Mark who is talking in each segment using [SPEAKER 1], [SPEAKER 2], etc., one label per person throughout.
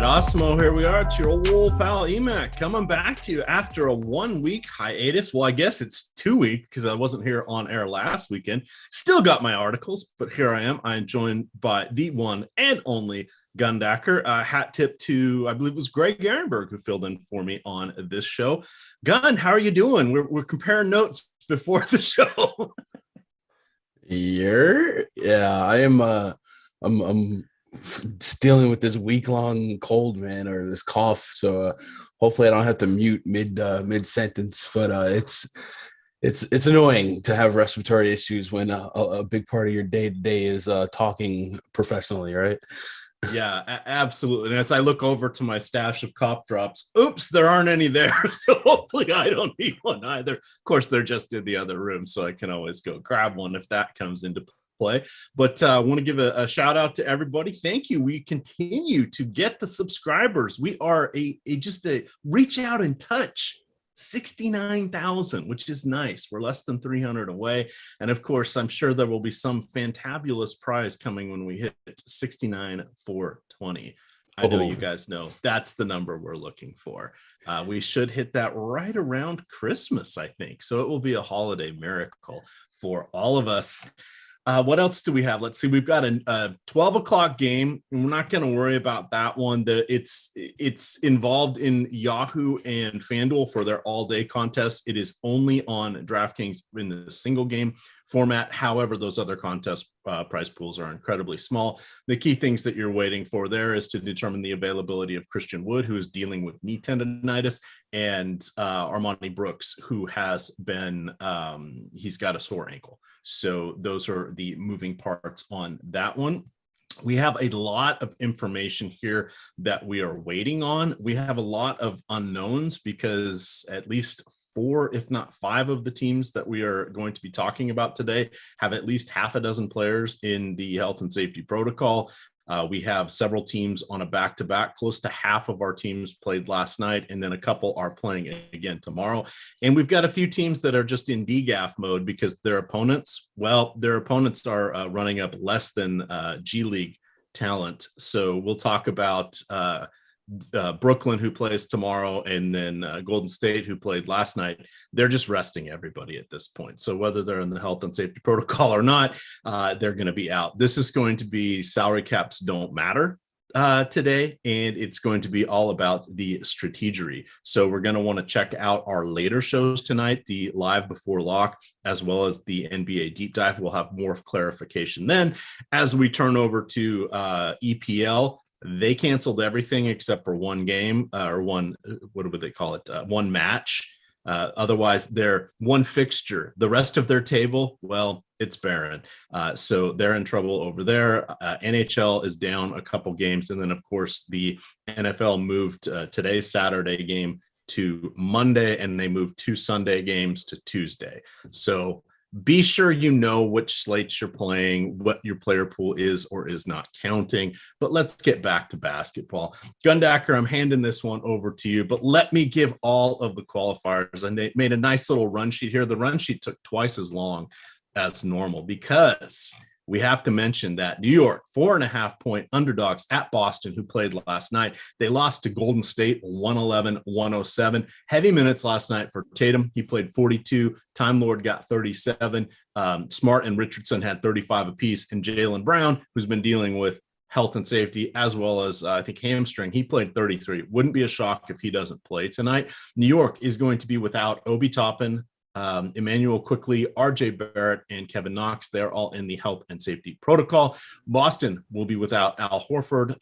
[SPEAKER 1] right, Awesemo, here we are. It's your old pal EMac coming back to you after a 1 week hiatus. Well, I guess it's 2 weeks because I wasn't here on air last weekend. Still got my articles, but here I am. I'm joined by the one and only Gundacker. Hat tip to, I believe it was Greg Ehrenberg who filled in for me on this show. Gun, how are you doing? We're comparing notes before the show.
[SPEAKER 2] I am. I'm dealing with this week-long cold, man, or this cough. So hopefully I don't have to mute mid sentence. But it's annoying to have respiratory issues when a big part of your day-to-day is talking professionally, right?
[SPEAKER 1] Yeah, absolutely. And as I look over to my stash of cough drops, oops, there aren't any there. So hopefully I don't need one either. Of course, they're just in the other room, so I can always go grab one if that comes into play. But I want to give a shout out to everybody. Thank you. We continue to get the subscribers. We are just a reach out and touch 69,000, which is nice. We're less than 300 away. And of course, I'm sure there will be some fantabulous prize coming when we hit 69,420. I know you guys know that's the number we're looking for. We should hit that right around Christmas, I think. So it will be a holiday miracle for all of us. What else do we have? Let's see. We've got a 12 o'clock game, and we're not going to worry about that one. It's involved in Yahoo and FanDuel for their all-day contest. It is only on DraftKings in the single game format. However, those other contest prize pools are incredibly small. The key things that you're waiting for there is to determine the availability of Christian Wood, who is dealing with knee tendonitis, and Armani Brooks, who has been he's got a sore ankle. So those are the moving parts on that one. We have a lot of information here that we are waiting on. We have a lot of unknowns because at least 4, if not 5 of the teams that we are going to be talking about today have at least half a dozen players in the health and safety protocol. We have several teams on a back-to-back. Close to half of our teams played last night, and then a couple are playing again tomorrow. And we've got a few teams that are just in DGAF mode because their opponents are running up less than G League talent. So we'll talk about Brooklyn, who plays tomorrow, and then Golden State, who played last night. They're just resting everybody at this point. So whether they're in the health and safety protocol or not, they're going to be out. This is going to be salary caps don't matter today, and it's going to be all about the strategery. So we're going to want to check out our later shows tonight, the live before lock, as well as the NBA deep dive. We'll have more clarification then as we turn over to EPL. They canceled everything except for one game or one, what would they call it? One match. Otherwise, they're one fixture. The rest of their table, well, it's barren. So they're in trouble over there. NHL is down a couple games. And then, of course, the NFL moved today's Saturday game to Monday, and they moved 2 Sunday games to Tuesday. So be sure you know which slates you're playing, what your player pool is or is not counting. But let's get back to basketball. Gundacker, I'm handing this one over to you, but let me give all of the qualifiers. I made a nice little run sheet here. The run sheet took twice as long as normal because we have to mention that New York, 4.5-point underdogs at Boston, who played last night. They lost to Golden State 111-107. Heavy minutes last night for Tatum. He played 42. Time Lord got 37. Smart and Richardson had 35 apiece. And Jaylen Brown, who's been dealing with health and safety as well as I think hamstring, he played 33. Wouldn't be a shock if he doesn't play tonight. New York is going to be without Obi Toppin, Emmanuel Quickly, RJ Barrett, and Kevin Knox. They're all in the health and safety protocol. Boston will be without Al Horford,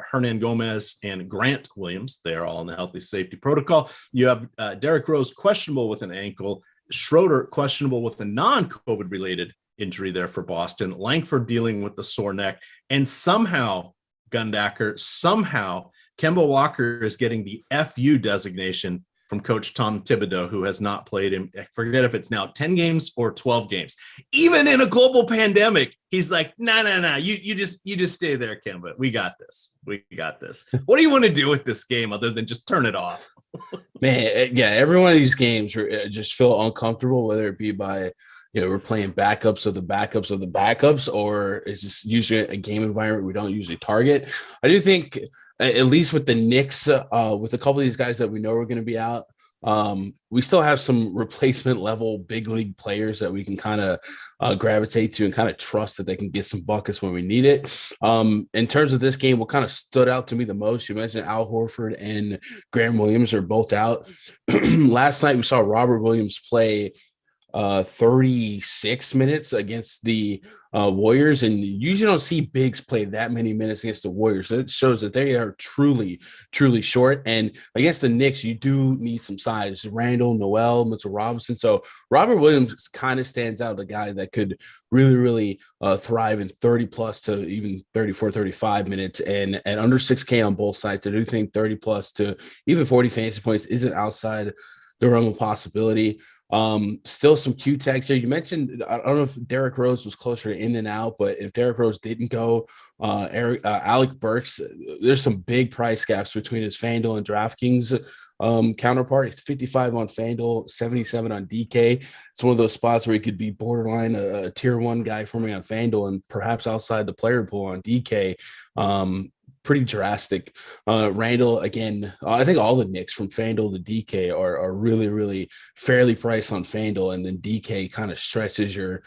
[SPEAKER 1] Hernan Gomez, and Grant Williams. They are all in the health and safety protocol. You have Derrick Rose questionable with an ankle, Schroeder questionable with a non-COVID related injury there for Boston, Langford dealing with the sore neck, and somehow, Gundacker, Kemba Walker is getting the FU designation from Coach Tom Thibodeau, who has not played him. I forget if it's now 10 games or 12 games. Even in a global pandemic, he's like, no. You just stay there, Kemba. We got this. What do you want to do with this game other than just turn it off?
[SPEAKER 2] Man, yeah, every one of these games just feel uncomfortable, whether it be by we're playing backups of the backups of the backups, or is this usually a game environment we don't usually target? I do think, at least with the Knicks, with a couple of these guys that we know are going to be out, we still have some replacement level big league players that we can kind of gravitate to and kind of trust that they can get some buckets when we need it. In terms of this game, what kind of stood out to me the most, you mentioned Al Horford and Graham Williams are both out. Last night we saw Robert Williams play 36 minutes against the Warriors, and you usually don't see bigs play that many minutes against the Warriors. So it shows that they are truly short. And against the Knicks, you do need some size. Randall, Noel, Mitchell Robinson. So Robert Williams kind of stands out, the guy that could really thrive in 30 plus to even 34, 35 minutes, and at under 6K on both sides. I do think 30 plus to even 40 fantasy points isn't outside the realm of possibility. Still some Q tags here. You mentioned, I don't know if Derrick Rose was closer to in and out, but if Derrick Rose didn't go, Alec Burks, there's some big price gaps between his FanDuel and DraftKings counterpart. It's 55 on FanDuel, 77 on DK. It's one of those spots where he could be borderline a tier one guy for me on FanDuel and perhaps outside the player pool on DK. Pretty drastic. Randall, again, I think all the Knicks from FanDuel to DK are really fairly priced on FanDuel, and then DK kind of stretches your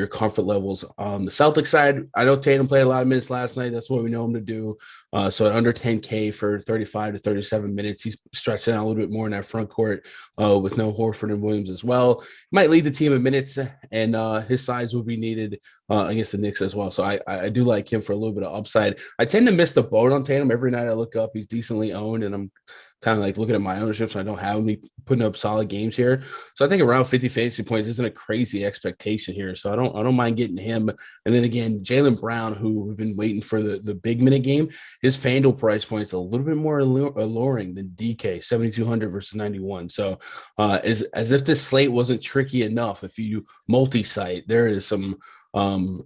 [SPEAKER 2] comfort levels. On the Celtics side, I know Tatum played a lot of minutes last night. That's what we know him to do. So at under 10K for 35 to 37 minutes, he's stretching out a little bit more in that front court with no Horford and Williams as well. He might lead the team in minutes, and his size will be needed against the Knicks as well. So I do like him for a little bit of upside. I tend to miss the boat on Tatum. Every night I look up, he's decently owned, and I'm kind of like looking at my ownership, so I don't have me putting up solid games here. So I think around 50 fantasy points isn't a crazy expectation here. So I don't mind getting him. And then again, Jaylen Brown, who we've been waiting for the big minute game, his FanDuel price point is a little bit more alluring than DK, 7,200 versus 91. So as if this slate wasn't tricky enough, if you multi-site, there is some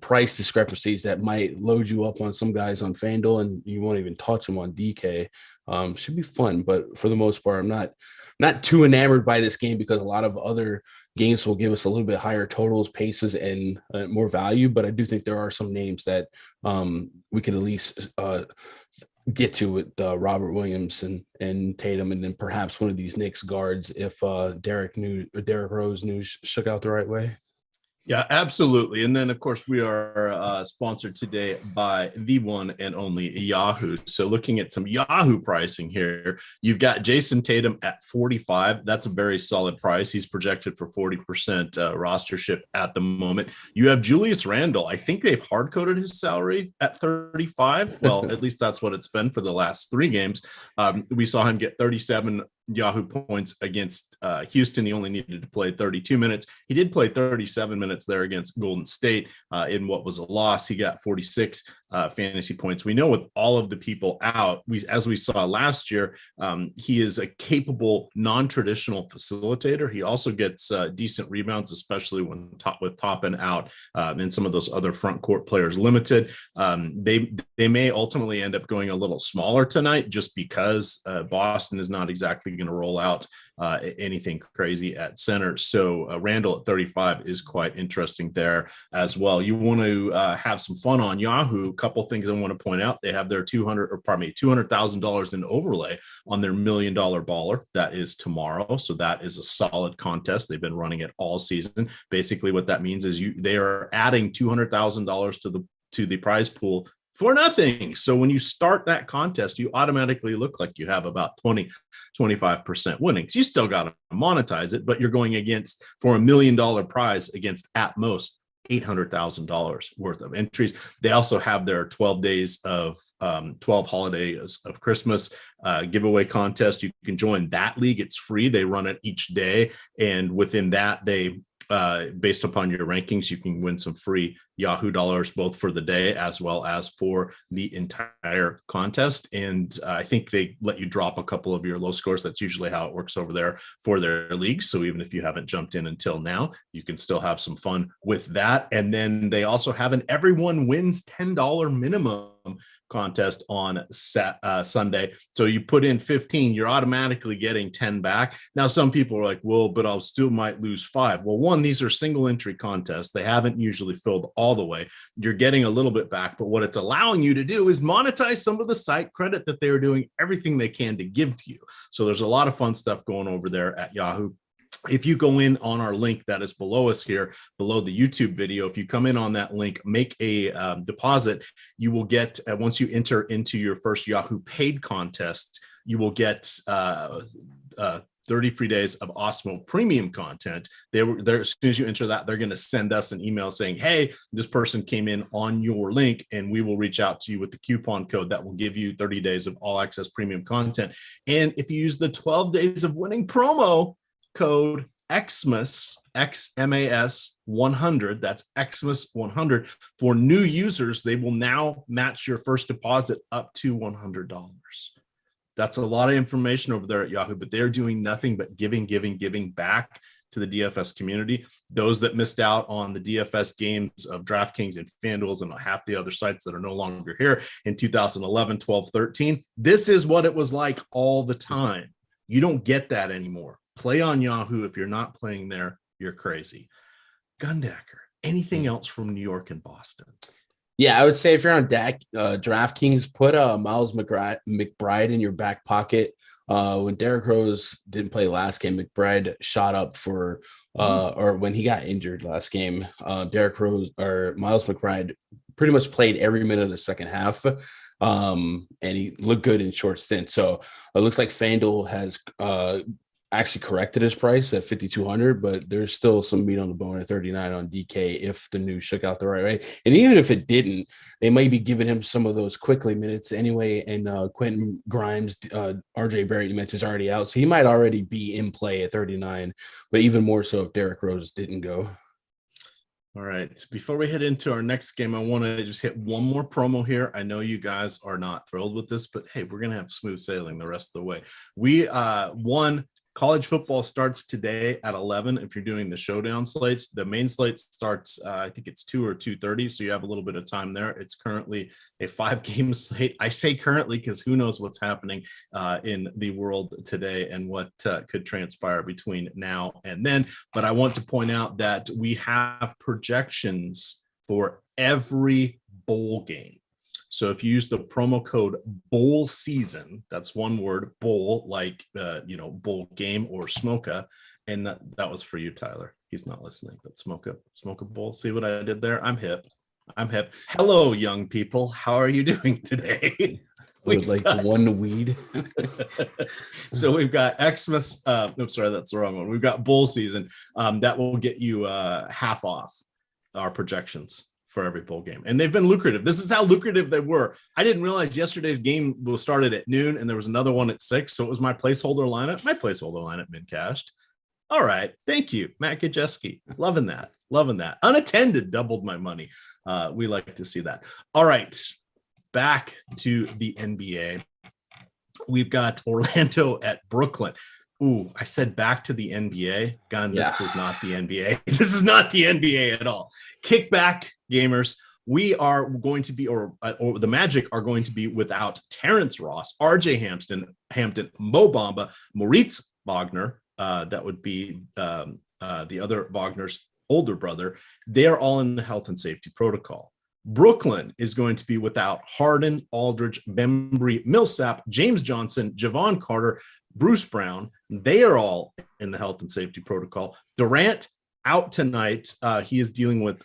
[SPEAKER 2] price discrepancies that might load you up on some guys on FanDuel and you won't even touch them on DK. Should be fun, but for the most part, I'm not too enamored by this game because a lot of other games will give us a little bit higher totals, paces, and more value. But I do think there are some names that we could at least get to with Robert Williams and Tatum, and then perhaps one of these Knicks guards if Derrick Rose news shook out the right way.
[SPEAKER 1] Yeah, absolutely. And then, of course, we are sponsored today by the one and only Yahoo. So looking at some Yahoo pricing here, you've got Jason Tatum at 45. That's a very solid price. He's projected for 40% rostership at the moment. You have Julius Randle. I think they've hard-coded his salary at 35. Well, at least that's what it's been for the last 3 games. We saw him get 37 Yahoo points against Houston. He only needed to play 32 minutes. He did play 37 minutes there against Golden State in what was a loss. He got 46 fantasy points. We know with all of the people out, as we saw last year, he is a capable non-traditional facilitator. He also gets decent rebounds, especially when with Toppin out and some of those other front court players limited. They may ultimately end up going a little smaller tonight just because Boston is not exactly going to roll out anything crazy at center. So Randall at 35 is quite interesting there as well. You want to have some fun on Yahoo. A couple things I want to point out. They have their $200,000 in overlay on their $1 million baller. That is tomorrow. So that is a solid contest. They've been running it all season. Basically what that means is they are adding $200,000 to the prize pool for nothing. So when you start that contest, you automatically look like you have about 25% winnings. You still got to monetize it, but you're going against for $1 million prize against at most $800,000 worth of entries. They also have their 12 days of 12 holidays of Christmas giveaway contest. You can join that league. It's free. They run it each day. And within that, they based upon your rankings, you can win some free Yahoo dollars, both for the day as well as for the entire contest. And I think they let you drop a couple of your low scores. That's usually how it works over there for their leagues. So even if you haven't jumped in until now, you can still have some fun with that. And then they also have an everyone wins $10 minimum contest on Sunday. So you put in 15, you're automatically getting 10 back. Now, some people are like, well, but I'll still might lose 5. Well, one, these are single entry contests. They haven't usually filled all the way. You're getting a little bit back, but what it's allowing you to do is monetize some of the site credit that they're doing everything they can to give to you. So there's a lot of fun stuff going over there at Yahoo. If you go in on our link that is below us here, below the YouTube video, if you come in on that link, make a deposit, you will get, once you enter into your first Yahoo paid contest, you will get 30 free days of Osmo premium content. They're as soon as you enter that, they're going to send us an email saying, hey, this person came in on your link, and we will reach out to you with the coupon code that will give you 30 days of all access premium content. And if you use the 12 days of winning promo code Xmas, XMAS 100, that's Xmas 100, for new users, they will now match your first deposit up to $100. That's a lot of information over there at Yahoo, but they're doing nothing but giving back to the DFS community. Those that missed out on the DFS games of DraftKings and FanDuel and half the other sites that are no longer here in 2011, 12, 13, this is what it was like all the time. You don't get that anymore. Play on Yahoo. If you're not playing there, you're crazy. Gundacker, anything else from New York and Boston?
[SPEAKER 2] Yeah, I would say if you're on DraftKings, put Miles McBride in your back pocket. When Derrick Rose didn't play last game, McBride shot up for, or when he got injured last game, Derrick Rose or Miles McBride pretty much played every minute of the second half. And he looked good in short stints. So it looks like FanDuel has actually corrected his price at 5,200, but there's still some meat on the bone at 39 on DK if the news shook out the right way. And even if it didn't, they might be giving him some of those quickly minutes anyway. And Quentin Grimes, RJ Barrett, you mentioned, is already out, so he might already be in play at 39, but even more so if Derrick Rose didn't go.
[SPEAKER 1] All right. Before we head into our next game, I want to just hit one more promo here. I know you guys are not thrilled with this, but hey, we're going to have smooth sailing the rest of the way. We college football starts today at 11. If you're doing the showdown slates, the main slate starts, I think it's 2 or 2:30. So you have a little bit of time there. It's currently a 5-game slate. I say currently because who knows what's happening in the world today and what could transpire between now and then. But I want to point out that we have projections for every bowl game. So if you use the promo code bowl season, that's one word, bowl, like, bowl game or smoka. And that was for you, Tyler. He's not listening, but smoka bowl. See what I did there? I'm hip. Hello, young people. How are you doing today?
[SPEAKER 2] With one weed.
[SPEAKER 1] So we've got Xmas. Oops, sorry, that's the wrong one. We've got bowl season. That will get you half off our projections for every bowl game. And they've been lucrative. This is how lucrative they were. I didn't realize yesterday's game was started at noon and there was another one at 6. So it was my placeholder lineup. My placeholder lineup been cashed. All right. Thank you, Matt Gajeski. Loving that. Unattended doubled my money. We like to see that. All right. Back to the NBA. We've got Orlando at Brooklyn. Ooh, I said back to the NBA. This is not the NBA. This is not the NBA at all. Kick back, gamers. We are going to be, or the Magic are going to be without Terrence Ross, RJ Hampton, Mo Bamba, Moritz Wagner. That would be the other Wagner's older brother. They are all in the health and safety protocol. Brooklyn is going to be without Harden, Aldridge, Bembry, Millsap, James Johnson, Javon Carter, Bruce Brown. They are all in the health and safety protocol. Durant out tonight. He is dealing with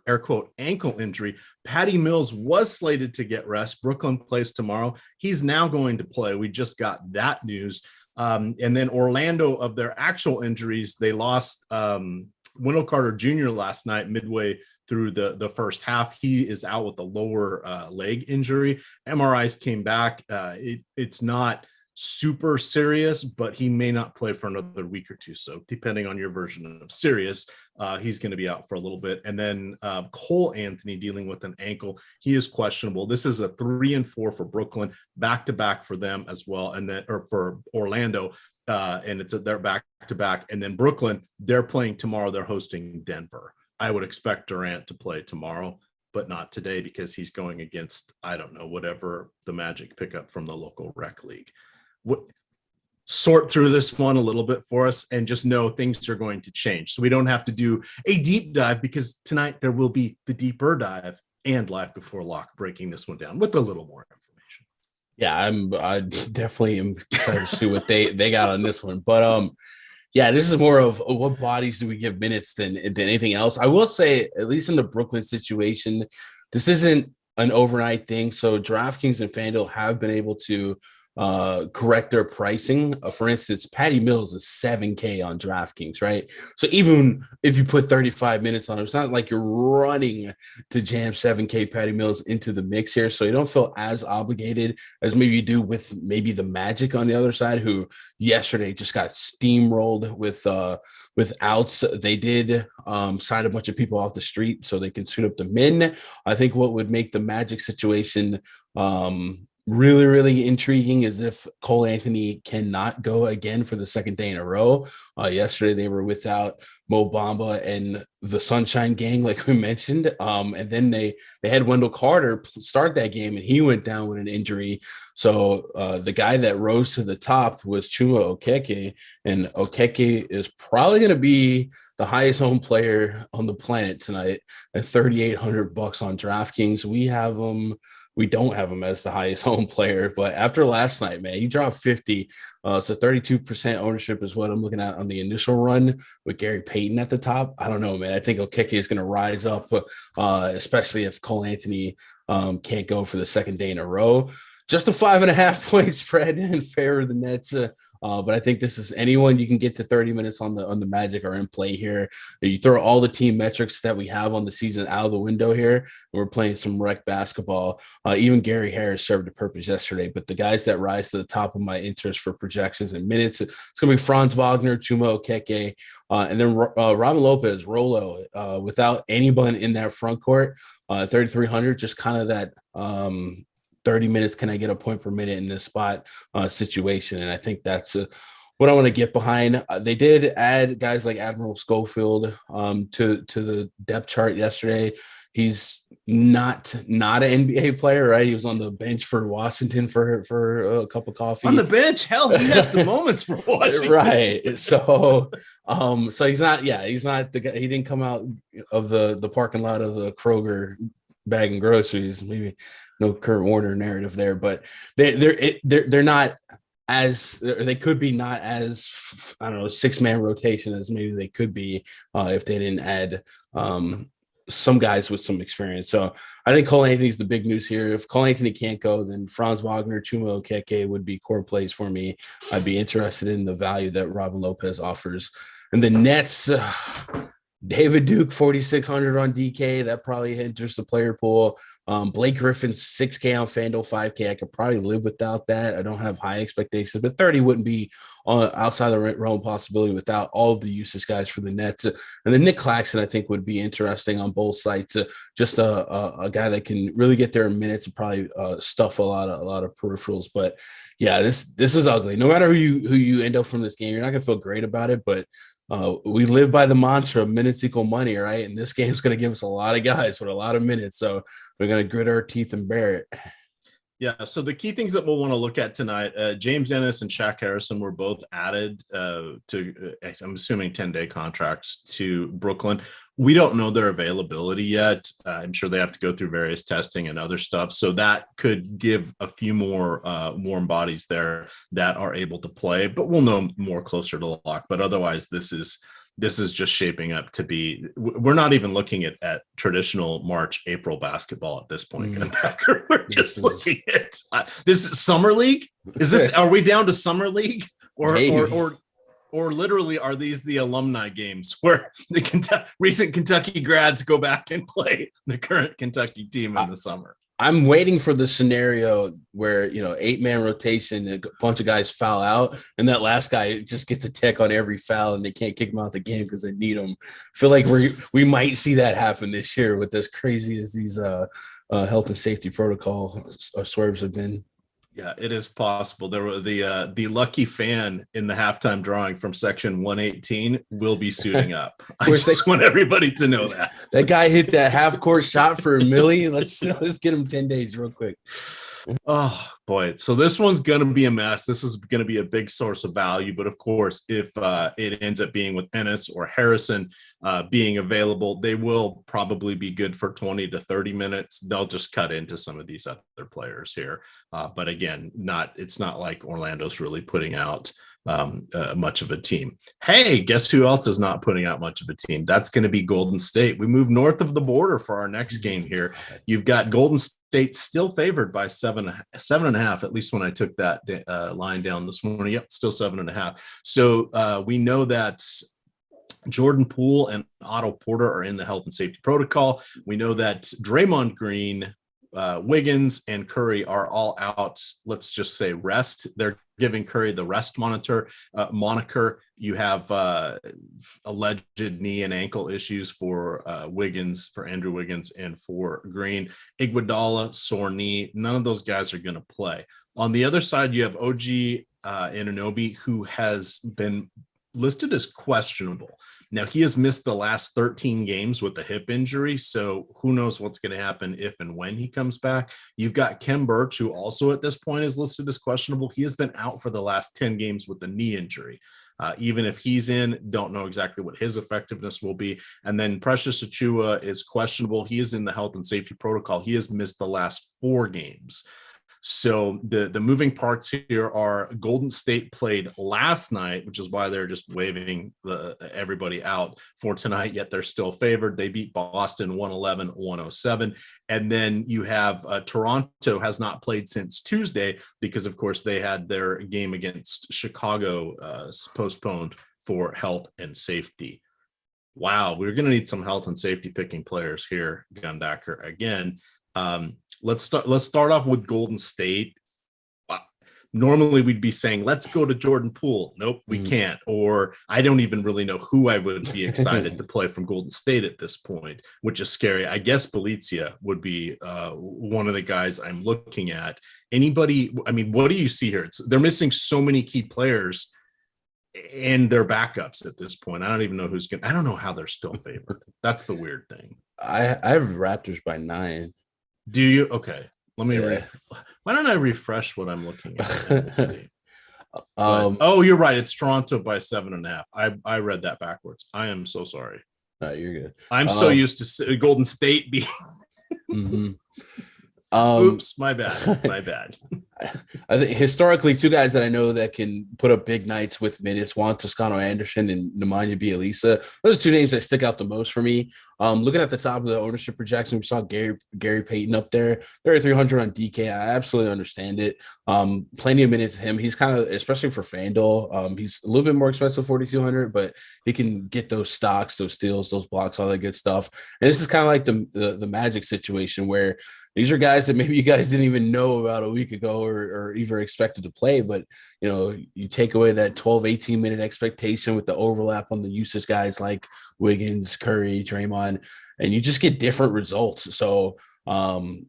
[SPEAKER 1] air quote ankle injury. Patty Mills was slated to get rest. Brooklyn plays tomorrow. He's now going to play. We just got that news. And then Orlando, of their actual injuries, they lost Wendell Carter Jr. last night midway through the first half. He is out with a lower leg injury. MRIs came back. It's not super serious, but he may not play for another week or two. So depending on your version of serious, he's going to be out for a little bit. And then Cole Anthony dealing with an ankle. He is questionable. This is a 3 and 4 for Brooklyn, back-to-back for them as well. And then, or for Orlando, and they're back-to-back. And then Brooklyn, they're playing tomorrow. They're hosting Denver. I would expect Durant to play tomorrow, but not today because he's going against, I don't know, whatever the Magic pickup from the local rec league. Sort through this one a little bit for us and just know things are going to change. So we don't have to do a deep dive because tonight there will be the deeper dive and Live Before Lock breaking this one down with a little more information.
[SPEAKER 2] Yeah, I definitely am excited to see what they got on this one. But yeah, this is more of what bodies do we give minutes than anything else. I will say, at least in the Brooklyn situation, this isn't an overnight thing. So DraftKings and FanDuel have been able to correct their pricing. For instance, Patty Mills is $7K on DraftKings, right? So even if you put 35 minutes on it, it's not like you're running to jam 7K Patty Mills into the mix here. So you don't feel as obligated as maybe you do with maybe the Magic on the other side, who yesterday just got steamrolled with outs. They did sign a bunch of people off the street so they can suit up the min. I think what would make the Magic situation really, really intriguing is if Cole Anthony cannot go again for the second day in a row. Yesterday, they were without Mo Bamba and the Sunshine Gang, like we mentioned. And then they had Wendell Carter start that game, and he went down with an injury. So the guy that rose to the top was Chuma Okeke, and Okeke is probably going to be the highest owned player on the planet tonight at $3,800 on DraftKings. We don't have him as the highest home player, but after last night, man, he dropped 50. So 32% ownership is what I'm looking at on the initial run with Gary Payton at the top. I don't know, man. I think Okeke is going to rise up, especially if Cole Anthony can't go for the second day in a row. Just a 5.5 point spread in favor of the Nets. But I think this is anyone you can get to 30 minutes on the Magic are in play here. You throw all the team metrics that we have on the season out of the window here, and we're playing some rec basketball. Even Gary Harris served a purpose yesterday, but the guys that rise to the top of my interest for projections and minutes, it's going to be Franz Wagner, Chuma Okeke, and then Robin Lopez, Rolo, without anyone in that front court, 3,300, just kind of that 30 minutes, can I get a point per minute in this spot situation? And I think that's what I want to get behind. They did add guys like Admiral Schofield to the depth chart yesterday. He's not an NBA player, right? He was on the bench for Washington for a cup of coffee.
[SPEAKER 1] On the bench? Hell, he had some moments for Washington.
[SPEAKER 2] Right. So he's not the guy. He didn't come out of the parking lot of the Kroger bagging groceries. Maybe no Kurt Warner narrative there, but they're not as, they could be not as, I don't know, 6-man rotation as maybe they could be if they didn't add some guys with some experience. So I think Cole Anthony's the big news here. If Cole Anthony can't go, then Franz Wagner, Chuma Okeke would be core plays for me. I'd be interested in the value that Robin Lopez offers. And the Nets, David Duke, 4,600 on DK. That probably enters the player pool. Blake Griffin, 6K on FanDuel, 5K. I could probably live without that. I don't have high expectations, but 30 wouldn't be outside the realm possibility without all of the usage guys for the Nets. And then Nick Claxton, I think, would be interesting on both sites. Just a guy that can really get there in minutes and probably stuff a lot of peripherals. But yeah, this is ugly. No matter who you end up from this game, you're not gonna feel great about it, but we live by the mantra minutes equal money, right? And this game's going to give us a lot of guys with a lot of minutes. So we're going to grit our teeth and bear it.
[SPEAKER 1] Yeah. So the key things that we'll want to look at tonight, James Ennis and Shaq Harrison were both added to, I'm assuming 10-day contracts to Brooklyn. We don't know their availability yet. I'm sure they have to go through various testing and other stuff. So that could give a few more warm bodies there that are able to play, but we'll know more closer to lock. But otherwise, this is just shaping up to be, we're not even looking at traditional March, April basketball at this point. We're just looking at this is summer league. Are we down to summer league or literally are these the alumni games where the recent Kentucky grads go back and play the current Kentucky team in the summer?
[SPEAKER 2] I'm waiting for the scenario where, 8-man rotation, a bunch of guys foul out, and that last guy just gets a tick on every foul, and they can't kick him out the game because they need him. I feel like we might see that happen this year with as crazy as these health and safety protocol swerves have been.
[SPEAKER 1] Yeah, it is possible. There were the lucky fan in the halftime drawing from section 118 will be suiting up. I just want everybody to know that.
[SPEAKER 2] That guy hit that half court shot for a milli. Let's get him 10 days real quick.
[SPEAKER 1] Oh boy. So this one's going to be a mess. This is going to be a big source of value. But of course, if it ends up being with Ennis or Harrison being available, they will probably be good for 20 to 30 minutes. They'll just cut into some of these other players here. But again, it's not like Orlando's really putting out much of a team. Hey, guess who else is not putting out much of a team? That's going to be Golden State. We move north of the border for our next game here. You've got Golden State still favored by 7.5, at least when I took that line down this morning. Yep, still 7.5. So we know that Jordan Poole and Otto Porter are in the health and safety protocol. We know that Draymond Green, Wiggins, and Curry are all out. Let's just say rest. They're giving Curry the rest moniker. You have alleged knee and ankle issues for Wiggins, for Andrew Wiggins, and for Green. Iguodala, sore knee. None of those guys are going to play. On the other side, you have OG Anunoby, who has been listed as questionable. Now, he has missed the last 13 games with a hip injury, so who knows what's going to happen if and when he comes back. You've got Kem Birch, who also at this point is listed as questionable. He has been out for the last 10 games with a knee injury. Even if he's in, don't know exactly what his effectiveness will be. And then Precious Achiuwa is questionable. He is in the health and safety protocol. He has missed the last 4 games. So the moving parts here are Golden State played last night, which is why they're just waving everybody out for tonight, yet they're still favored. They beat Boston 111-107. And then you have Toronto has not played since Tuesday because, of course, they had their game against Chicago postponed for health and safety. Wow, we're going to need some health and safety picking players here, Gundacker. Again, let's start off with Golden State. Normally we'd be saying, let's go to Jordan Poole. Nope, we can't. Or I don't even really know who I would be excited to play from Golden State at this point, which is scary. I guess Belizia would be one of the guys I'm looking at. Anybody, I mean, what do you see here? They're missing so many key players and their backups at this point. I don't even know who's going to, I don't know how they're still favored. That's the weird thing.
[SPEAKER 2] I have Raptors by 9.
[SPEAKER 1] Do you? Okay. Let me why don't I refresh what I'm looking at? Oh, you're right. It's Toronto by 7.5. I read that backwards. I am so sorry.
[SPEAKER 2] No, you're good.
[SPEAKER 1] I'm so used to Golden State being oops, my bad.
[SPEAKER 2] I think historically, 2 guys that I know that can put up big nights with minutes, Juan Toscano-Anderson and Nemanja Bjelica. Those are 2 names that stick out the most for me. Looking at the top of the ownership projection, we saw Gary Payton up there. 3,300 on DK. I absolutely understand it. Plenty of minutes to him. He's kind of, especially for FanDuel, he's a little bit more expensive, 4,200, but he can get those stocks, those steals, those blocks, all that good stuff. And this is kind of like the Magic situation where these are guys that maybe you guys didn't even know about a week ago or even expected to play. But, you take away that 12, 18-minute expectation with the overlap on the usage guys like Wiggins, Curry, Draymond, and you just get different results. So the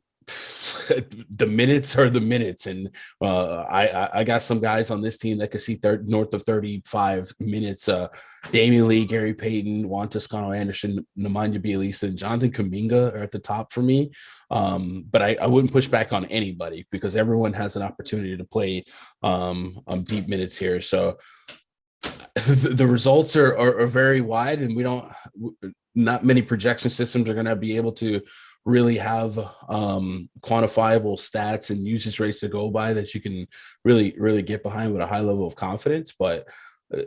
[SPEAKER 2] minutes are the minutes. And I got some guys on this team that could see north of 35 minutes. Damian Lee, Gary Payton, Juan Toscano-Anderson, Nemanja Bjelica, and Jonathan Kuminga are at the top for me. But I wouldn't push back on anybody because everyone has an opportunity to play deep minutes here. So the results are very wide, and not many projection systems are going to be able to really have quantifiable stats and usage rates to go by that you can really get behind with a high level of confidence. But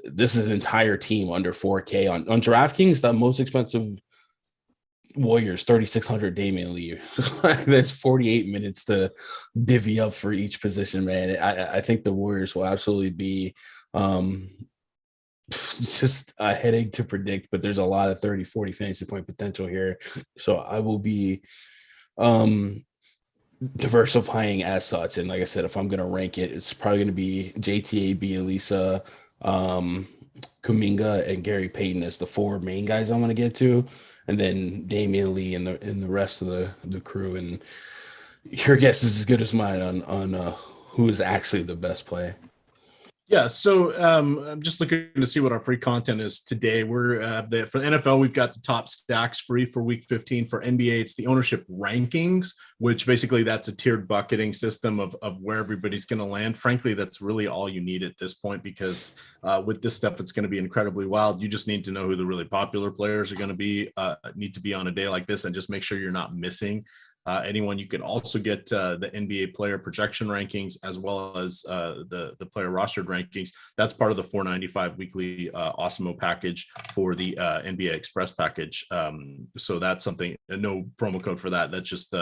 [SPEAKER 2] this is an entire team under 4K on DraftKings. The most expensive Warriors, 3,600 Damian Lee. That's 48 minutes to divvy up for each position, man. I think the Warriors will absolutely be just a headache to predict, but there's a lot of 30, 40 fantasy point potential here. So I will be diversifying as such. And like I said, if I'm going to rank it, it's probably going to be JTA, Bielisa, Kuminga, and Gary Payton as the four main guys I want to get to, and then Damian Lee and the rest of the crew. And your guess is as good as mine on who is actually the best play.
[SPEAKER 1] Yeah, so I'm just looking to see what our free content is today. We're for the NFL, we've got the top stacks free for Week 15. For NBA, it's the ownership rankings, which basically that's a tiered bucketing system of where everybody's going to land. Frankly, that's really all you need at this point, because with this stuff, it's going to be incredibly wild. You just need to know who the really popular players are going to be, need to be on a day like this, and just make sure you're not missing anyone. You can also get the NBA player projection rankings, as well as the player rostered rankings. That's part of the $4.95 weekly Awesemo package for the NBA Express package. So that's something, no promo code for that. That's just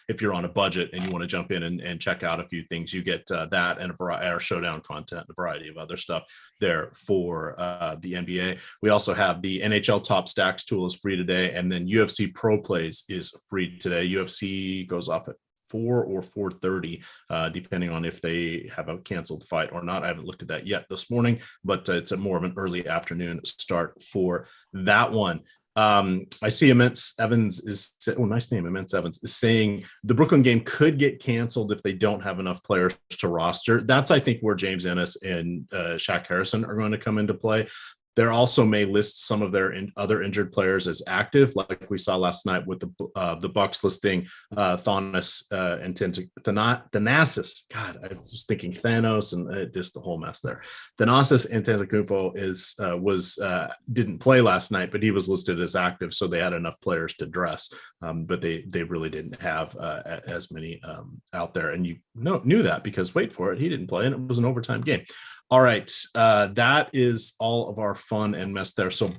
[SPEAKER 1] if you're on a budget and you want to jump in and check out a few things, you get that and our showdown content, a variety of other stuff there for the NBA. We also have the NHL Top Stacks tool is free today, and then UFC Pro Plays is free today. UFC goes off at 4 or 4:30, depending on if they have a canceled fight or not. I haven't looked at that yet this morning, but it's a more of an early afternoon start for that one. I see Immense Evans is, nice name, Immense Evans, is saying the Brooklyn game could get canceled if they don't have enough players to roster. That's, I think, where James Ennis and Shaq Harrison are going to come into play. There also may list some of their other injured players as active, like we saw last night with the Bucks listing Thanasis and Thanasis. God, I was thinking Thanos and just the whole mess there. Thanasis Antetokounmpo didn't play last night, but he was listed as active, so they had enough players to dress. But they really didn't have as many out there, and you knew that because wait for it, he didn't play, and it was an overtime game. All right, that is all of our fun and mess there. So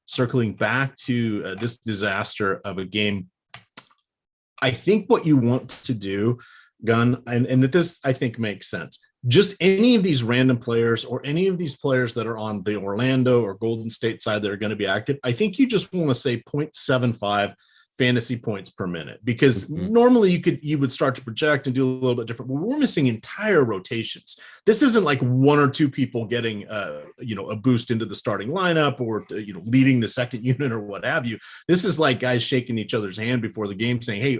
[SPEAKER 1] circling back to this disaster of a game, I think what you want to do, Gun, and that this, I think, makes sense. Just any of these random players or any of these players that are on the Orlando or Golden State side that are going to be active, I think you just want to say 0.75 fantasy points per minute, because normally you would start to project and do a little bit different, but we're missing entire rotations. This isn't like one or two people getting a boost into the starting lineup or leading the second unit or what have you. This is like guys shaking each other's hand before the game saying, hey,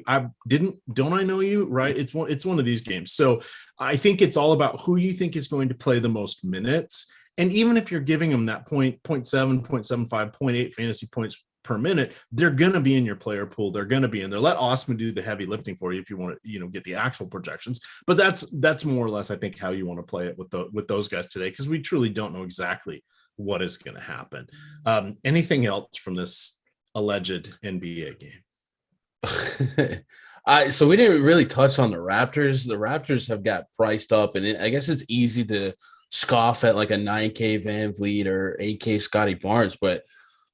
[SPEAKER 1] don't I know you, right? It's one of these games. So I think it's all about who you think is going to play the most minutes. And even if you're giving them that 0.7, 0.75, 0.8 fantasy points per minute, they're going to be in your player pool. They're going to be in there. Let Osmo do the heavy lifting for you if you want to, get the actual projections. But that's more or less, I think, how you want to play it with those guys today, because we truly don't know exactly what is going to happen. Anything else from this alleged NBA game?
[SPEAKER 2] So we didn't really touch on the Raptors. The Raptors have got priced up, and I guess it's easy to scoff at like a 9K Van Vliet or 8K Scotty Barnes, but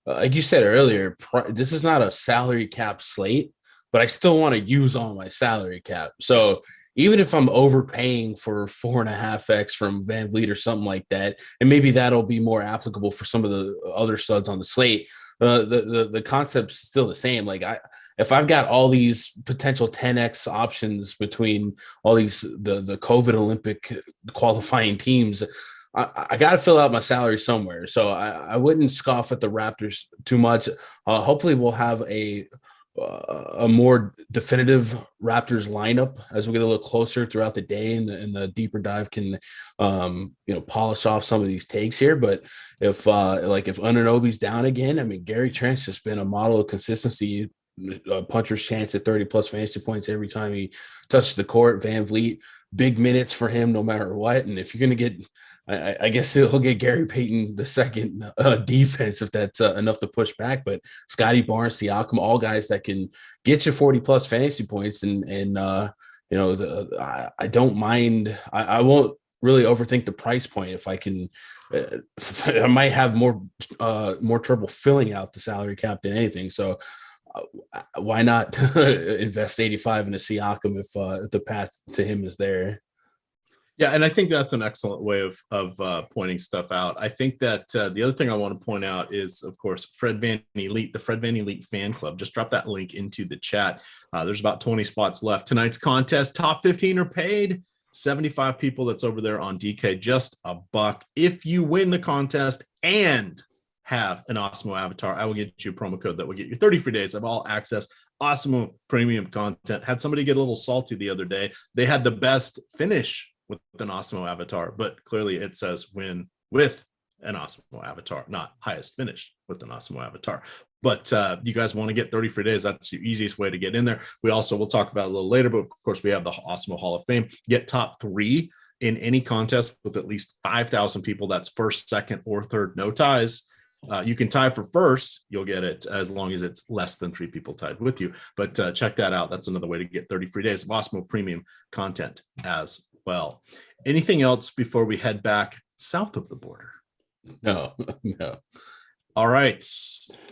[SPEAKER 2] like you said earlier, this is not a salary cap slate, but I still want to use all my salary cap. So even if I'm overpaying for 4.5x from Van Vliet or something like that, and maybe that'll be more applicable for some of the other studs on the slate, the concept's still the same. Like if I've got all these potential 10x options between all these the COVID Olympic qualifying teams, I got to fill out my salary somewhere. So I wouldn't scoff at the Raptors too much. Hopefully we'll have a more definitive Raptors lineup as we get a little closer throughout the day, and the deeper dive can, polish off some of these takes here. But if Anunoby's down again, I mean, Gary Trent's just been a model of consistency, a puncher's chance at 30 plus fantasy points every time he touches the court. Van Vliet, big minutes for him no matter what. And if you're going to get, I guess he'll get Gary Payton the second defense if that's enough to push back. But Scotty Barnes, Siakam, all guys that can get you 40 plus fantasy points, I don't mind. I won't really overthink the price point if I can. I might have more trouble filling out the salary cap than anything. So why not invest 85 in a Siakam if the path to him is there?
[SPEAKER 1] Yeah, and I think that's an excellent way of pointing stuff out. I think that the other thing I want to point out is, of course, Fred Van Elite, the Fred Van Elite fan club. Just drop that link into the chat. There's about 20 spots left. Tonight's contest, top 15 are paid. 75 people that's over there on DK, just $1. If you win the contest and have an Awesemo avatar, I will get you a promo code that will get you 30 free days of all access Awesemo premium content. Had somebody get a little salty the other day. They had the best finish with an Awesemo avatar, but clearly it says win with an Awesemo avatar, not highest finish with an Awesemo avatar. But you guys want to get 30 free days, that's the easiest way to get in there. We'll talk about it a little later, but of course we have the Awesemo Hall of Fame. Get top 3 in any contest with at least 5,000 people. That's first, second, or third, no ties. You can tie for first. You'll get it as long as it's less than 3 people tied with you. But check that out. That's another way to get 30 free days of Awesemo premium content as well. Anything else before we head back south of the border?
[SPEAKER 2] No.
[SPEAKER 1] All right.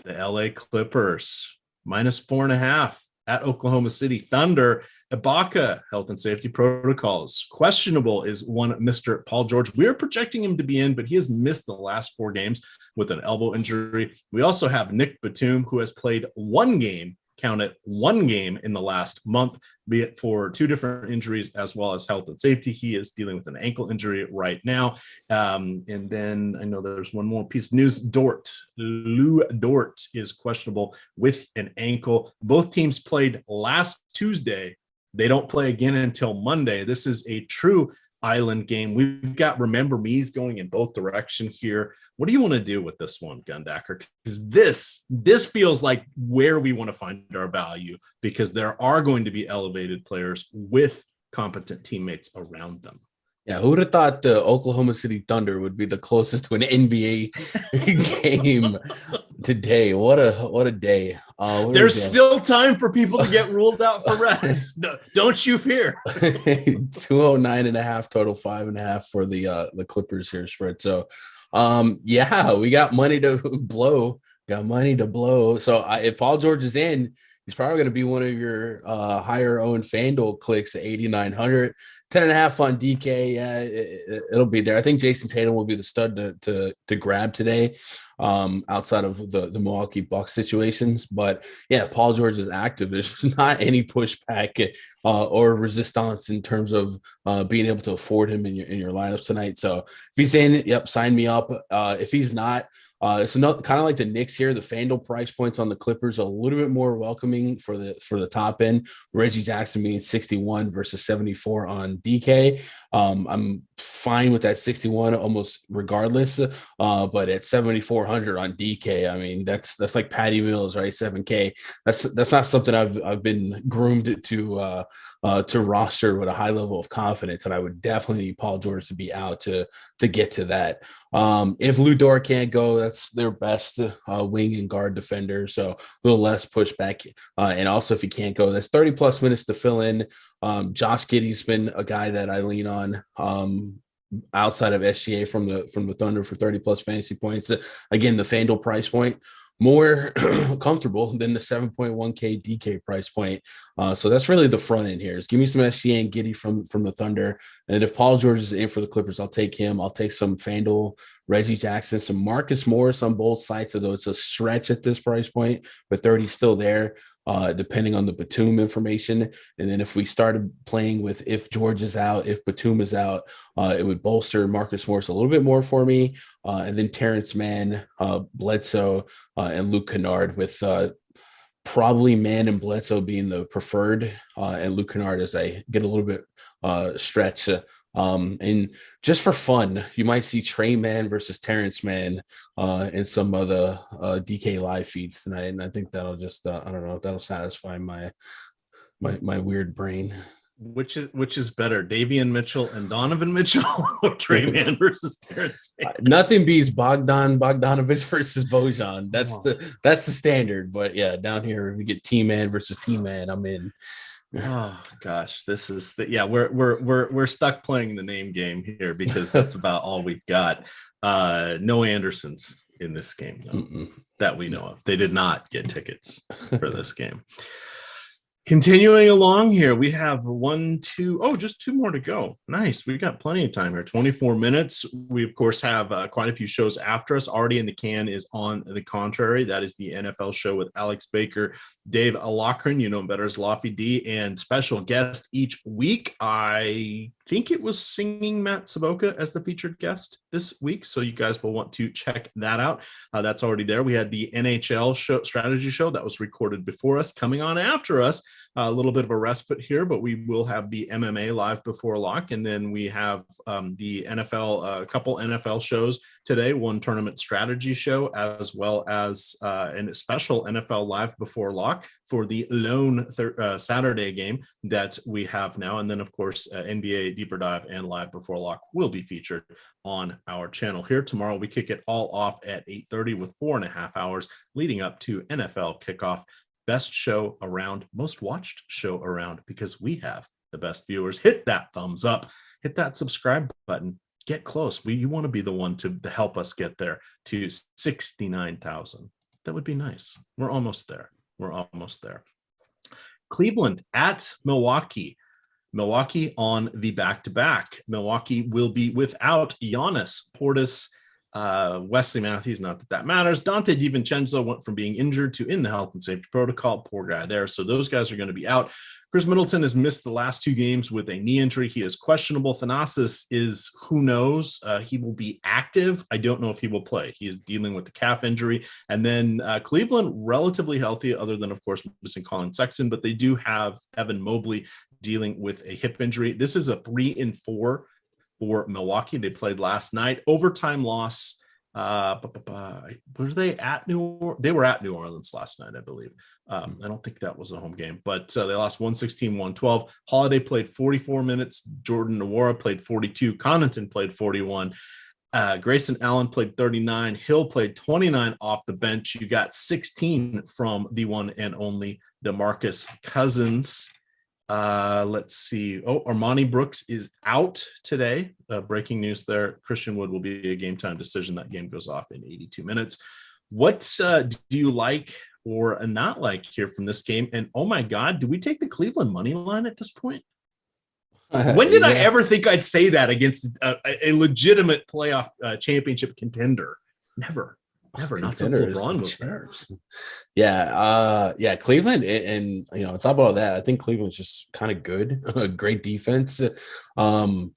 [SPEAKER 1] The LA Clippers -4.5 at Oklahoma City Thunder. Ibaka, health and safety protocols. Questionable is one Mr. Paul George. We're projecting him to be in, but he has missed the last 4 games with an elbow injury. We also have Nick Batum, who has played 1 game, count it, 1 game in the last month, be it for 2 different injuries as well as health and safety. He is dealing with an ankle injury right now. And then I know there's one more piece of news. Lou Dort is questionable with an ankle. Both teams played last Tuesday. They don't play again until Monday. This is a true island game. We've got Remember Me's going in both directions here. What do you want to do with this one, Gundacker? Because this feels like where we want to find our value, because there are going to be elevated players with competent teammates around them.
[SPEAKER 2] Yeah, who would have thought the Oklahoma City Thunder would be the closest to an NBA game today? What a day.
[SPEAKER 1] There's still time for people to get ruled out for rest. Don't you fear.
[SPEAKER 2] 209.5 total, 5.5 for the Clippers here spread. So yeah, we got money to blow. So if Paul George is in, he's probably going to be one of your higher owned FanDuel clicks at 8,900, 10.5 on DK. Yeah, it'll be there. I think Jason Tatum will be the stud to grab today, outside of the Milwaukee Bucks situations. But yeah, Paul George is active. There's not any pushback or resistance in terms of being able to afford him in your lineups tonight. So if he's in, yep, sign me up. If he's not, it's not kind of like the Knicks here. The FanDuel price points on the Clippers are a little bit more welcoming for the top end. Reggie Jackson being 61 versus 74 on DK. I'm fine with that 61 almost regardless. But at 7,400 on DK, I mean that's like Patty Mills, right? 7K. That's not something I've been groomed to roster with a high level of confidence, and I would definitely need Paul George to be out to get to that. If Lou Dort can't go, that's their best wing and guard defender, so a little less pushback. And also, if he can't go, that's 30 plus minutes to fill in. Josh Giddey's been a guy that I lean on outside of SGA from the Thunder for 30 plus fantasy points. Again, the FanDuel price point more comfortable than the 7.1K DK price point. So that's really the front end here. Is give me some SGA and Giddey from the Thunder. And if Paul George is in for the Clippers, I'll take him. I'll take some FanDuel, Reggie Jackson, some Marcus Morris on both sides, although it's a stretch at this price point, but 30's still there, depending on the Batum information. And then if we started playing with if George is out, if Batum is out, it would bolster Marcus Morris a little bit more for me. And then Terrence Mann, Bledsoe, and Luke Kennard, with probably Mann and Bledsoe being the preferred, and Luke Kennard as I get a little bit stretch. And just for fun, you might see Trey Mann versus Terrence Mann in some of the DK live feeds tonight. And I think that'll just, I don't know, that'll satisfy my weird brain.
[SPEAKER 1] Which is better, Davion Mitchell and Donovan Mitchell, or Trey Mann versus Terrence Mann?
[SPEAKER 2] Nothing beats Bogdanovich versus Bojan. That's the standard. But yeah, down here we get T-Man versus T-Man. I'm in.
[SPEAKER 1] Oh gosh, this is we're stuck playing the name game here, because that's about all we've got. No Andersons in this game, though, that we know of. They did not get tickets for this game. Continuing along here, we have just two more to go. Nice. We got plenty of time here, 24 minutes. We, of course, have quite a few shows after us. Already in the can is On the Contrary. That is the NFL show with Alex Baker, Dave Alochren, you know him better as Lofty D, and special guest each week. I think it was Singing Matt Savoca as the featured guest this week, so you guys will want to check that out. That's already there. We had the NHL strategy show that was recorded before us. Coming on after us, a little bit of a respite here, but we will have the MMA live before lock, and then we have the NFL, a couple NFL shows today, one tournament strategy show, as well as a special NFL live before lock for the lone Saturday game that we have now. And then, of course, NBA Deeper Dive and Live Before Lock will be featured on our channel here. Tomorrow, we kick it all off at 8:30 with 4.5 hours leading up to NFL kickoff. Best show around, most watched show around, because we have the best viewers. Hit that thumbs up, hit that subscribe button, get close. You want to be the one to help us get there to 69,000. That would be nice. We're almost there. Cleveland at Milwaukee. Milwaukee on the back-to-back. Milwaukee will be without Giannis, Portis, Wesley Matthews, not that matters. Dante DiVincenzo went from being injured to in the health and safety protocol. Poor guy there. So those guys are going to be out. Chris Middleton has missed the last 2 games with a knee injury. He is questionable. Thanasis is, who knows? He will be active. I don't know if he will play. He is dealing with the calf injury. And then Cleveland, relatively healthy, other than, of course, missing Colin Sexton, but they do have Evan Mobley dealing with a hip injury. This is a 3-4 for Milwaukee. They played last night. Overtime loss. Were they at New Orleans? They were at New Orleans last night, I believe. I don't think that was a home game, but they lost 116-112. Holiday played 44 minutes. Jordan Nwora played 42. Connaughton played 41. Grayson Allen played 39. Hill played 29 off the bench. You got 16 from the one and only DeMarcus Cousins. Let's see. Armani Brooks is out today. Breaking news there. Christian Wood will be a game time decision. That game goes off in 82 minutes. What do you like or not like here from this game? And oh my God, do we take the Cleveland money line at this point? When did I ever think I'd say that against a legitimate playoff championship contender? Never. Not since LeBron was there.
[SPEAKER 2] Yeah, Cleveland, and it's not about that. I think Cleveland's just kind of good, great defense. And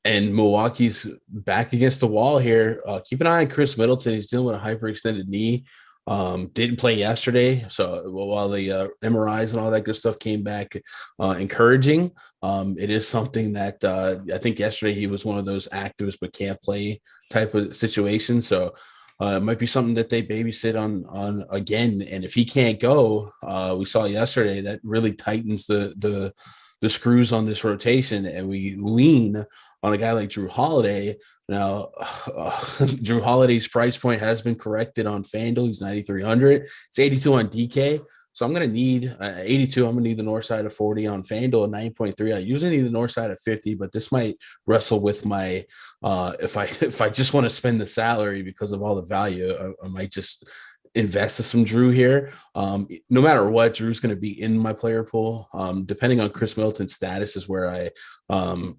[SPEAKER 2] Milwaukee's back against the wall here. Keep an eye on Chris Middleton. He's dealing with a hyperextended knee. Didn't play yesterday, so while the MRIs and all that good stuff came back encouraging, it is something that I think yesterday he was one of those actives but can't play type of situation. So it might be something that they babysit on again. And if he can't go, we saw yesterday that really tightens the screws on this rotation, and we lean on a guy like Drew Holiday. Now, Drew Holiday's price point has been corrected on FanDuel. He's 9,300. It's 82 on DK. So I'm going to need 82. I'm going to need the north side of 40 on FanDuel at 9.3. I usually need the north side of 50, but this might wrestle with my if I just want to spend the salary because of all the value, I might just invest in some Drew here. No matter what, Drew's going to be in my player pool. Depending on Chris Middleton's status is where I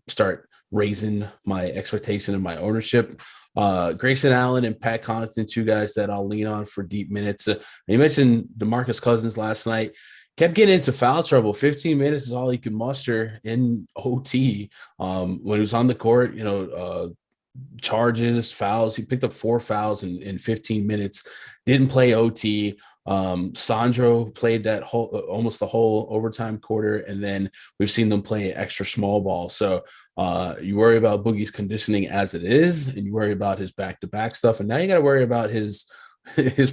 [SPEAKER 2] start raising my expectation and my ownership. Grayson Allen and Pat Connaughton, 2 guys that I'll lean on for deep minutes. You mentioned DeMarcus Cousins last night. Kept getting into foul trouble. 15 minutes is all he could muster in OT. When he was on the court, charges, fouls. He picked up 4 fouls in 15 minutes. Didn't play OT. Sandro played that almost the whole overtime quarter, and then we've seen them play extra small ball. So you worry about Boogie's conditioning as it is, and you worry about his back-to-back stuff, and now you got to worry about his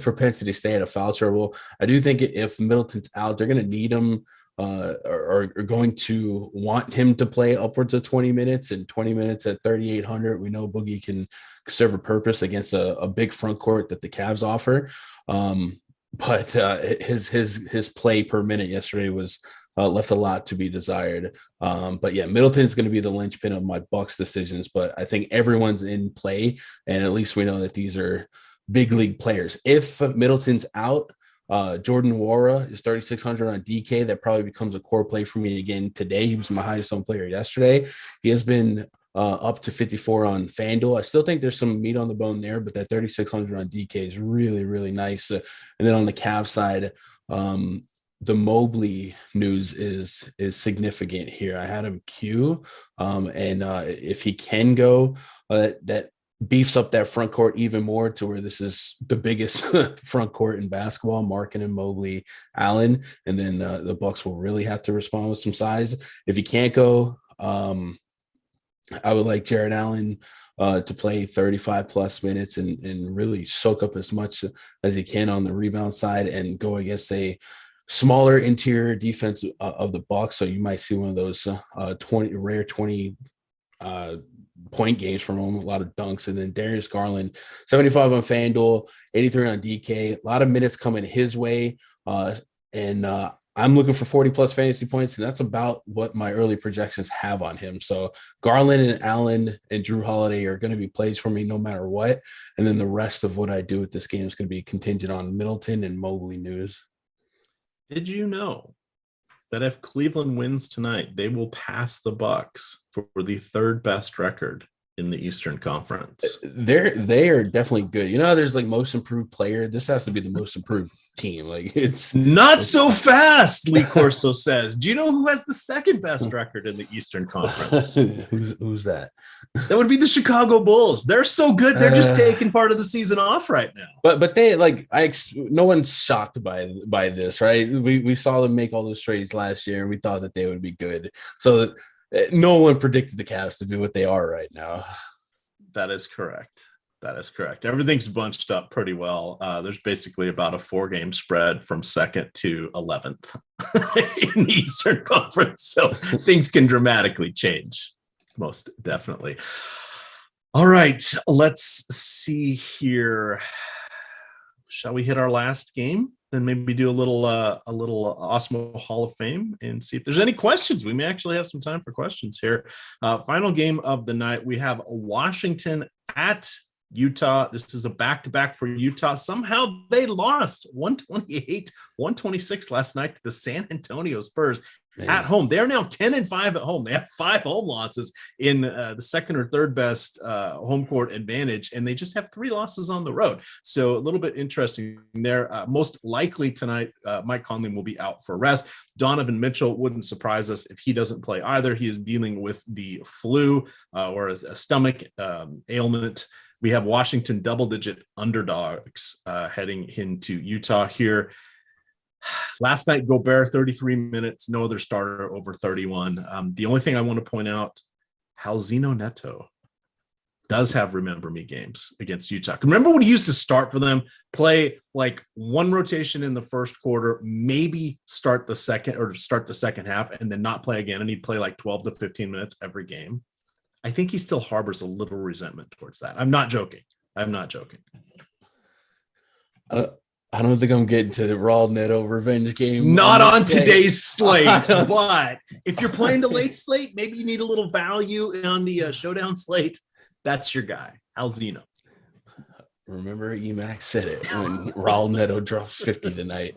[SPEAKER 2] propensity to stay out of foul trouble. I do think if Middleton's out, they're going to need him or going to want him to play upwards of 20 minutes, and 20 minutes at 3,800. We know Boogie can serve a purpose against a big front court that the Cavs offer. But his play per minute yesterday was left a lot to be desired. But yeah, Middleton's going to be the linchpin of my Bucks decisions, but I think everyone's in play, and at least we know that these are big league players. If Middleton's out, Jordan Nwora is 3,600 on DK. That probably becomes a core play for me again today. He was my highest owned player yesterday. He has been up to 54 on FanDuel. I still think there's some meat on the bone there, but that 3,600 on DK is really, really nice. And then on the Cavs side, the Mobley news is significant here. I had him Q, and if he can go, that beefs up that front court even more to where this is the biggest front court in basketball. Markkanen, Mobley, Allen, and then the Bucks will really have to respond with some size. If he can't go, I would like Jared Allen to play 35 plus minutes and really soak up as much as he can on the rebound side and go against a smaller interior defense of the Bucks. So you might see one of those 20 point games from him, a lot of dunks. And then Darius Garland, 75 on FanDuel, 83 on DK, a lot of minutes coming his way. And I'm looking for 40 plus fantasy points, and that's about what my early projections have on him. So Garland and Allen and Drew Holiday are going to be plays for me no matter what. And then the rest of what I do with this game is going to be contingent on Middleton and Mobley news.
[SPEAKER 1] Did you know that if Cleveland wins tonight, they will pass the Bucks for the third best record in the Eastern Conference?
[SPEAKER 2] They are definitely good. You know, there's like most improved player. This has to be the most improved team. Like it's
[SPEAKER 1] not so fast, Lee Corso says. Do you know who has the second best record in the Eastern Conference?
[SPEAKER 2] Who's that?
[SPEAKER 1] That would be the Chicago Bulls. They're so good. They're just taking part of the season off right now.
[SPEAKER 2] But they no one's shocked by this, right? We saw them make all those trades last year, and we thought that they would be good. So no one predicted the Cavs to be what they are right now.
[SPEAKER 1] That is correct. Everything's bunched up pretty well. There's basically about a 4-game spread from 2nd to 11th in the Eastern Conference. So things can dramatically change, most definitely. All right, let's see here. Shall we hit our last game? Then maybe do a little Awesemo Hall of Fame and see if there's any questions. We may actually have some time for questions here. Final game of the night. We have Washington at Utah. This is a back-to-back for Utah. Somehow they lost 128-126 last night to the San Antonio Spurs. Man. At home. They're now 10-5 at home. They have 5 home losses in the second or third best home court advantage, and they just have 3 losses on the road. So a little bit interesting there. Most likely tonight, Mike Conley will be out for rest. Donovan Mitchell wouldn't surprise us if he doesn't play either. He is dealing with the flu or a stomach ailment. We have Washington double-digit underdogs heading into Utah here. Last night, Gobert, 33 minutes, no other starter over 31. The only thing I want to point out, Halzino Neto does have Remember Me games against Utah. Remember when he used to start for them, play like one rotation in the first quarter, maybe start the second half, and then not play again, and he'd play like 12 to 15 minutes every game. I think he still harbors a little resentment towards that. I'm not joking.
[SPEAKER 2] I don't think I'm getting to the Raw Neto revenge game.
[SPEAKER 1] Not on today's slate, but if you're playing the late slate, maybe you need a little value on the showdown slate. That's your guy, Alzino.
[SPEAKER 2] Remember, EMac said it when Raul Neto drops 50 tonight.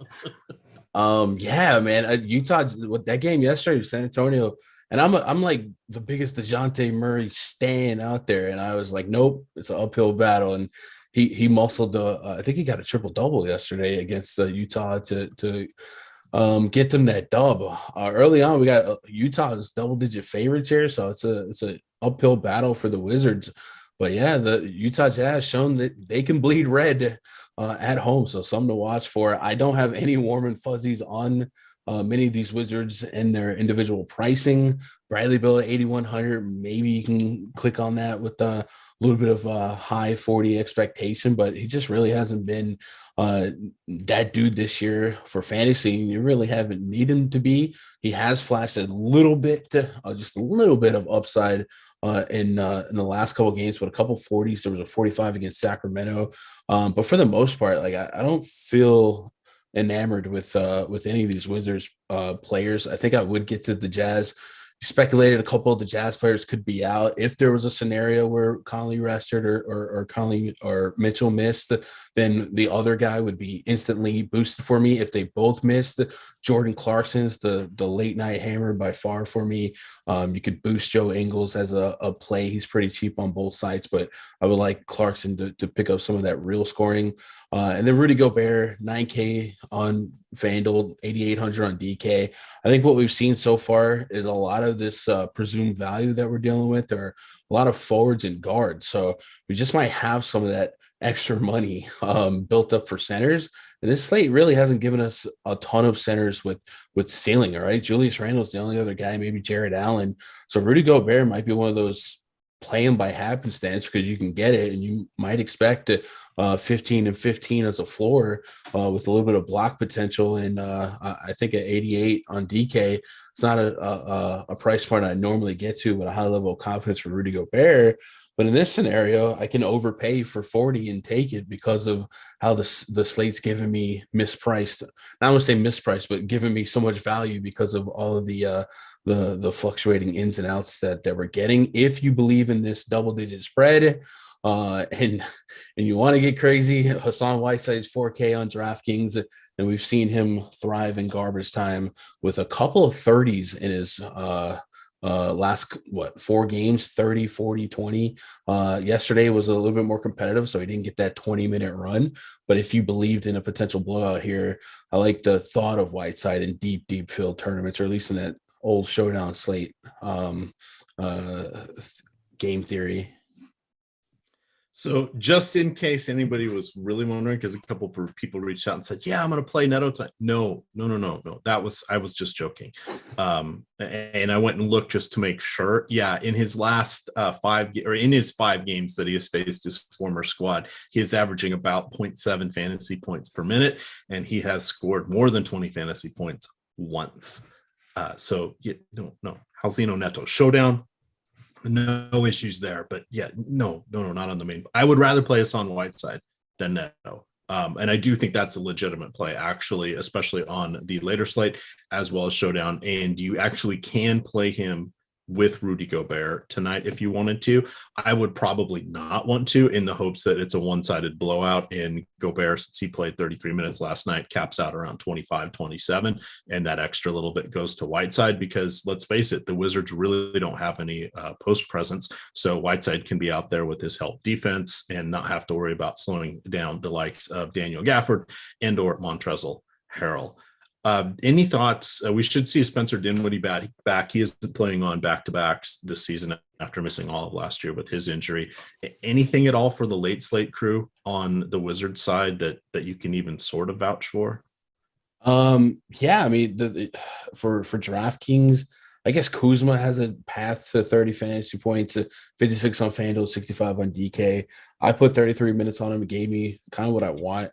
[SPEAKER 2] Yeah, man. Utah, with that game yesterday, San Antonio, and I'm like the biggest DeJounte Murray stan out there, and I was like, nope, it's an uphill battle, and he muscled I think he got a triple-double yesterday against Utah to get them that dub. Early on, we got Utah's double-digit favorites here, so it's a uphill battle for the Wizards. But yeah, the Utah Jazz shown that they can bleed red at home, so something to watch for. I don't have any warm and fuzzies on many of these Wizards and their individual pricing. Bradley Beal at 8,100. Maybe you can click on that with a little bit of a high 40 expectation, but he just really hasn't been that dude this year for fantasy. You really haven't needed him to be. He has flashed a little bit, just a little bit of upside in the last couple of games, but a couple 40s. There was a 45 against Sacramento. But for the most part, like I don't feel enamored with any of these Wizards players. I think I would get to the Jazz. Speculated a couple of the Jazz players could be out if there was a scenario where Conley rested or Conley or Mitchell missed. then the other guy would be instantly boosted for me. If they both missed, Jordan Clarkson's the late night hammer by far for me. You could boost Joe Ingles as a play. He's pretty cheap on both sides, but I would like Clarkson to pick up some of that real scoring. And then Rudy Gobert, 9K on FanDuel, 8,800 on DK. I think what we've seen so far is a lot of this presumed value that we're dealing with. There are a lot of forwards and guards. So we just might have some of that extra money built up for centers. And this slate really hasn't given us a ton of centers with ceiling. All right. Julius Randle's the only other guy, maybe Jared Allen. So Rudy Gobert might be one of those play him by happenstance because you can get it and you might expect 15 and 15 as a floor with a little bit of block potential. And I think at 88 on DK, it's not a price point I normally get to with a high level of confidence for Rudy Gobert. But in this scenario, I can overpay for 40 and take it because of how the slate's giving me mispriced. Not want to say mispriced, but giving me so much value because of all of the fluctuating ins and outs that we're getting. If you believe in this double-digit spread and you want to get crazy, Hassan Whiteside's 4K on DraftKings, and we've seen him thrive in garbage time with a couple of 30s in his last 4 games, 30, 40, 20. Yesterday was a little bit more competitive, so he didn't get that 20-minute run. But if you believed in a potential blowout here, I like the thought of Whiteside in deep field tournaments, or at least in that old showdown slate game theory.
[SPEAKER 1] So just in case anybody was really wondering, because a couple of people reached out and said, yeah, I'm going to play Neto tonight. No. I was just joking. And I went and looked just to make sure. Yeah. In his last 5 games that he has faced his former squad, he is averaging about 0.7 fantasy points per minute. And he has scored more than 20 fantasy points once. So yeah, no. Halsino Neto showdown. No issues there, but yeah, no, not on the main. I would rather play us on Whiteside than Neto. And I do think that's a legitimate play, actually, especially on the later slate as well as showdown. And you actually can play him with Rudy Gobert tonight if you wanted to. I would probably not want to, in the hopes that it's a one-sided blowout, and Gobert, since he played 33 minutes last night, caps out around 25, 27, and that extra little bit goes to Whiteside, because let's face it, the Wizards really don't have any post presence, so Whiteside can be out there with his help defense and not have to worry about slowing down the likes of Daniel Gafford and or Montrezl Harrell. Any thoughts? We should see Spencer Dinwiddie back. He isn't playing on back-to-backs this season after missing all of last year with his injury. Anything at all for the late slate crew on the Wizards side that you can even sort of vouch for?
[SPEAKER 2] Yeah, I mean, for DraftKings, I guess Kuzma has a path to 30 fantasy points, 56 on FanDuel, 65 on DK. I put 33 minutes on him. It gave me kind of what I want.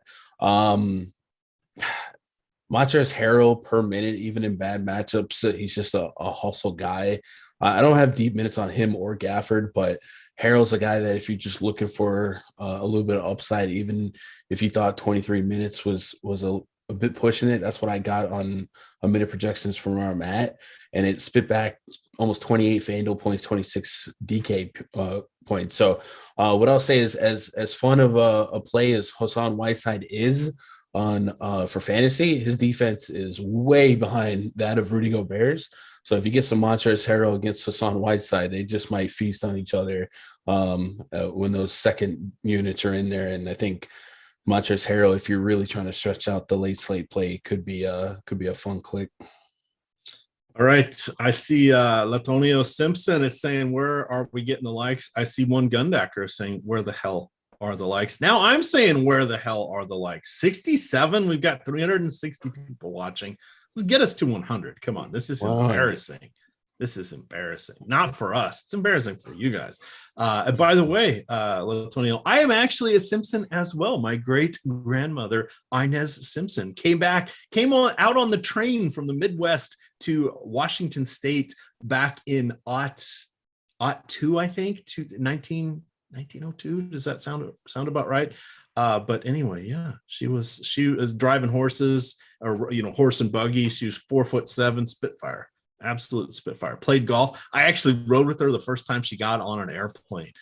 [SPEAKER 2] Montrezl Harrell per minute, even in bad matchups, he's just a hustle guy. I don't have deep minutes on him or Gafford, but Harrell's a guy that if you're just looking for a little bit of upside, even if you thought 23 minutes was a bit pushing it, that's what I got on a minute projections from where I'm at. And it spit back almost 28 FanDuel points, 26 DK points. So what I'll say is as fun of a play as Hassan Whiteside is, for fantasy, his defense is way behind that of Rudy Gobert's. So if you get some Montrezl Harrell against Hassan Whiteside, they just might feast on each other when those second units are in there. And I think Montrezl Harrell, if you're really trying to stretch out the late slate play, could be a fun click.
[SPEAKER 1] All right. I see Latonio Simpson is saying, where are we getting the likes? I see one Gundacker saying, where the hell are the likes? Now I'm saying, where the hell are the likes? 67. We've got 360 people watching. Let's get us to 100. Come on. This is embarrassing. This is embarrassing. Not for us. It's embarrassing for you guys. And by the way, Latonio, I am actually a Simpson as well. My great grandmother, Inez Simpson, came out on the train from the Midwest to Washington State back in '02, I think, to 1902. Does that sound about right? But anyway, yeah, she was driving horses, or horse and buggy. She was 4'7", Spitfire, absolute Spitfire. Played golf. I actually rode with her the first time she got on an airplane.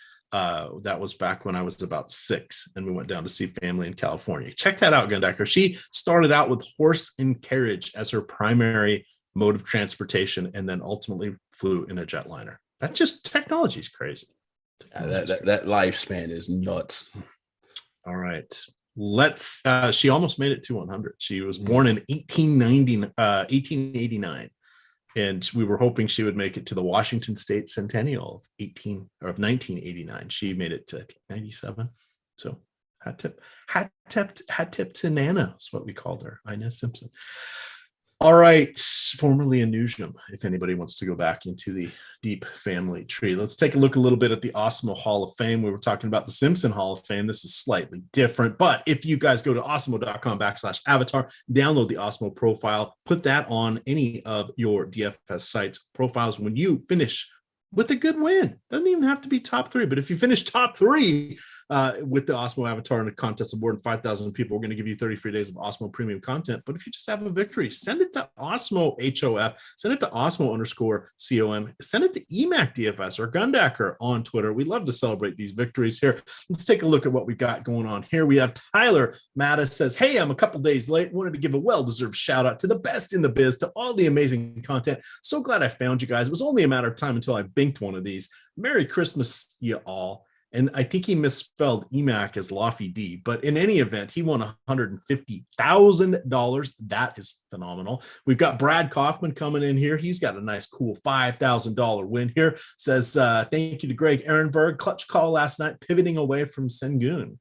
[SPEAKER 1] That was back when I was about 6 and we went down to see family in California. Check that out, Gundacker. She started out with horse and carriage as her primary mode of transportation and then ultimately flew in a jetliner. That's just, technology is crazy.
[SPEAKER 2] That lifespan is nuts.
[SPEAKER 1] All right. She almost made it to 100. She was born in 1889. And we were hoping she would make it to the Washington State Centennial of 1989. She made it to 97. So hat tip to Nana is what we called her, Inez Simpson. All right, formerly a Newsome, if anybody wants to go back into the deep family tree. Let's take a look a little bit at the Awesemo Hall of Fame. We were talking about the Simpson Hall of Fame. This is slightly different, but if you guys go to awesemo.com/avatar, download the Awesemo profile, put that on any of your DFS sites profiles. When you finish with a good win, doesn't even have to be top 3, but if you finish top 3, with the Osmo avatar in a contest of more than 5,000 people, we're going to give you 30 free days of Osmo premium content. But if you just have a victory, send it to Osmo HOF, send it to Osmo_COM, send it to EMac DFS or Gundacker on Twitter. We love to celebrate these victories here. Let's take a look at what we got going on here. We have Tyler Mattis says, hey, I'm a couple days late. Wanted to give a well-deserved shout out to the best in the biz, to all the amazing content. So glad I found you guys. It was only a matter of time until I binked one of these. Merry Christmas, you all. And I think he misspelled EMac as Lofty D, but in any event, he won $150,000. That is phenomenal. We've got Brad Kaufman coming in here. He's got a nice, cool $5,000 win here. Says, thank you to Greg Ehrenberg. Clutch call last night, pivoting away from Sengun.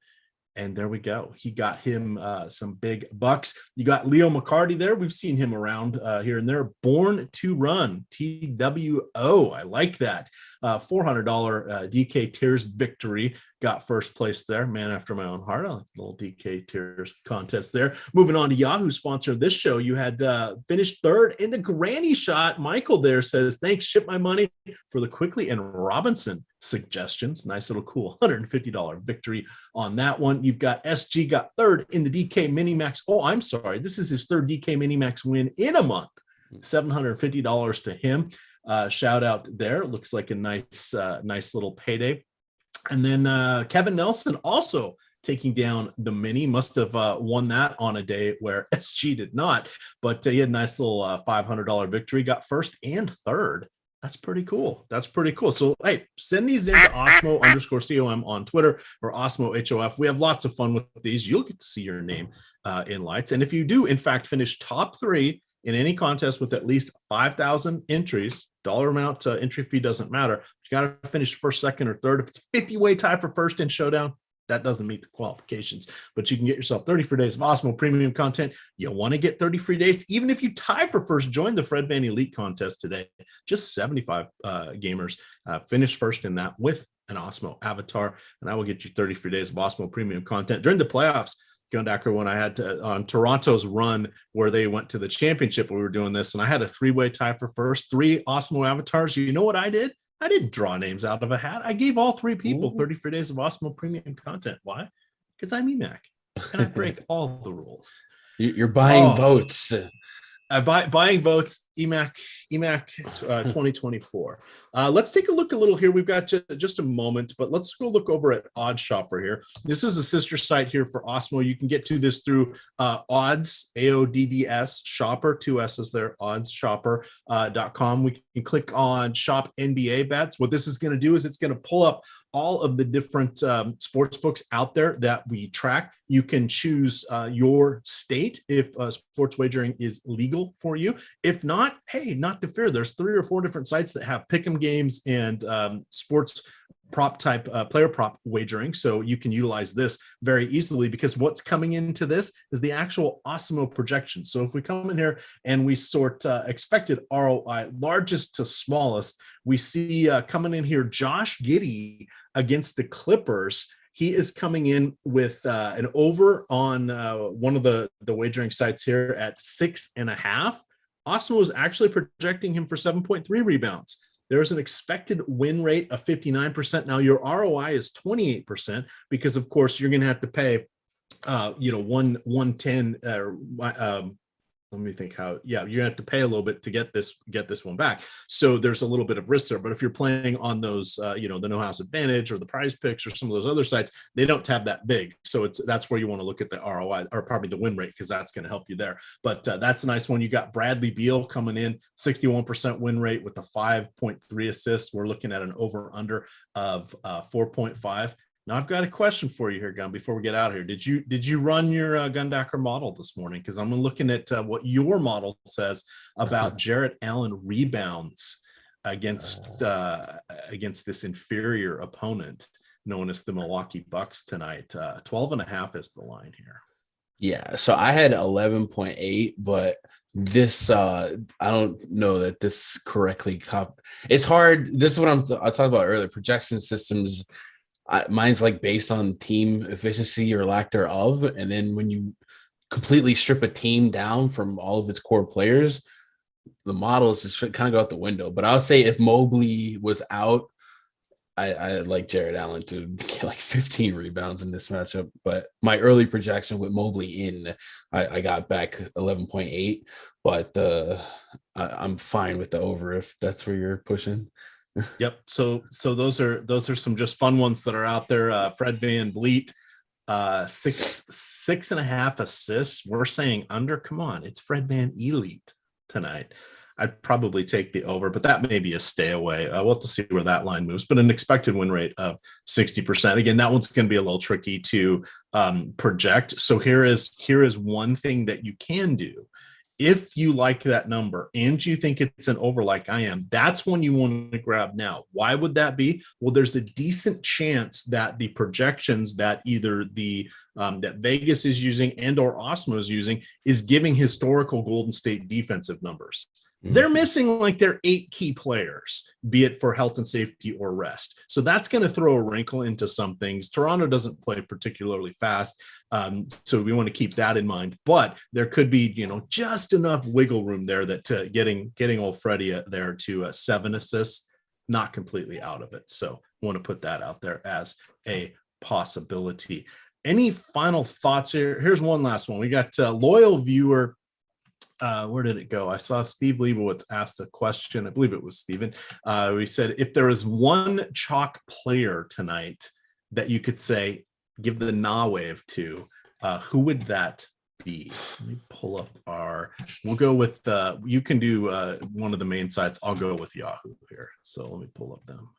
[SPEAKER 1] And there we go. He got him some big bucks. You got Leo McCarty there. We've seen him around here and there. Born to Run, TWO. I like that. $400 DK Tiers victory. Got first place there. Man after my own heart. I like the little DK Tiers contest there. Moving on to Yahoo, sponsor of this show. You had finished third in the granny shot. Michael there says, thanks, ship my money for the Quickly and Robinson suggestions. Nice little cool $150 victory on that one. You've got SG got third in the DK Minimax. Oh, I'm sorry. This is his third DK Minimax win in a month. $750 to him. Shout out there. Looks like a nice little payday. And then Kevin Nelson also taking down the mini. Must have won that on a day where SG did not, but he had a nice little $500 victory. Got first and third. That's pretty cool. So, hey, send these in to Osmo_COM on Twitter or Osmo HOF. We have lots of fun with these. You'll get to see your name in lights. And if you do, in fact, finish top 3 in any contest with at least 5,000 entries, dollar amount, entry fee doesn't matter. You got to finish first, second, or third. If it's a 50-way tie for first in Showdown, that doesn't meet the qualifications, but you can get yourself 30 free days of Osmo premium content. You want to get 30 free days, even if you tie for first. Join the Fred Van Elite contest today. Just 75 gamers finish first in that with an Osmo avatar, and I will get you 30 free days of Osmo premium content during the playoffs. Gundacker, when I had to on Toronto's run where they went to the championship, we were doing this, and I had a 3-way tie for first, 3 Osmo avatars. You know what I did? I didn't draw names out of a hat. I gave all 3 people 30 free days of Osmo premium content. Why? Because I'm EMac, and I break all the rules.
[SPEAKER 2] You're buying votes.
[SPEAKER 1] Buying votes, EMac 2024. Let's take a look a little here. We've got just a moment, but let's go look over at Odds Shopper here. This is a sister site here for Osmo. You can get to this through Odds, AODDS, Shopper, 2 S's there, oddsshopper.com. We can click on Shop NBA Bets. What this is going to do is it's going to pull up all of the different sports books out there that we track. You can choose your state if sports wagering is legal for you. If not, hey, not to fear. There's 3 or 4 different sites that have pick'em games and sports prop type player prop wagering. So you can utilize this very easily, because what's coming into this is the actual Awesemo projection. So if we come in here and we sort expected ROI, largest to smallest, we see coming in here, Josh Giddey against the Clippers. He is coming in with an over on one of the wagering sites here at 6.5. Awesemo is actually projecting him for 7.3 rebounds. There's an expected win rate of 59%. Now your ROI is 28% because, of course, you're going to have to pay, 110 let me think how, you're gonna have to pay a little bit to get this one back. So there's a little bit of risk there. But if you're playing on those, the No House Advantage or the Prize Picks or some of those other sites, they don't tab that big. So that's where you want to look at the ROI, or probably the win rate, because that's going to help you there. But that's a nice one. You got Bradley Beal coming in, 61% win rate with the 5.3 assists. We're looking at an over under of 4.5. Now I've got a question for you here, Gun, before we get out of here. Did you run your Gundacker model this morning? Because I'm looking at what your model says about Jarrett Allen rebounds against this inferior opponent known as the Milwaukee Bucks tonight. 12.5 is the line here.
[SPEAKER 2] Yeah, so I had 11.8, but this I don't know that this correctly it's hard. This is what I talked about earlier. Projection systems, mine's like based on team efficiency or lack thereof, and then when you completely strip a team down from all of its core players, the models just kind of go out the window. But I'll say if Mobley was out, I like Jarrett Allen to get like 15 rebounds in this matchup. But my early projection with Mobley in, I got back 11.8. But I'm fine with the over if that's where you're pushing.
[SPEAKER 1] Yep. So those are some just fun ones that are out there. Fred VanVleet, 6.5 assists. We're saying under. Come on, it's Fred VanVleet tonight. I'd probably take the over, but that may be a stay away. We'll have to see where that line moves. But an expected win rate of 60%. Again, that one's going to be a little tricky to project. So here is one thing that you can do. If you like that number and you think it's an over like I am, that's one you want to grab now. Why would that be? Well, there's a decent chance that the projections that either that Vegas is using and or Osmo is using is giving historical Golden State defensive numbers. They're missing like their 8 key players, be it for health and safety or rest. So that's going to throw a wrinkle into some things. Toronto doesn't play particularly fast. So we want to keep that in mind, but there could be, just enough wiggle room there that getting old Freddie there to 7 assists, not completely out of it. So I want to put that out there as a possibility. Any final thoughts here? Here's one last one. We got loyal viewer. Where did it go? I saw Steve Leibowitz asked a question. I believe it was Steven. We said, if there is one chalk player tonight that you could say, give the nah wave to, who would that be? Let me pull up we'll go with, you can do one of the main sites. I'll go with Yahoo here. So let me pull up them.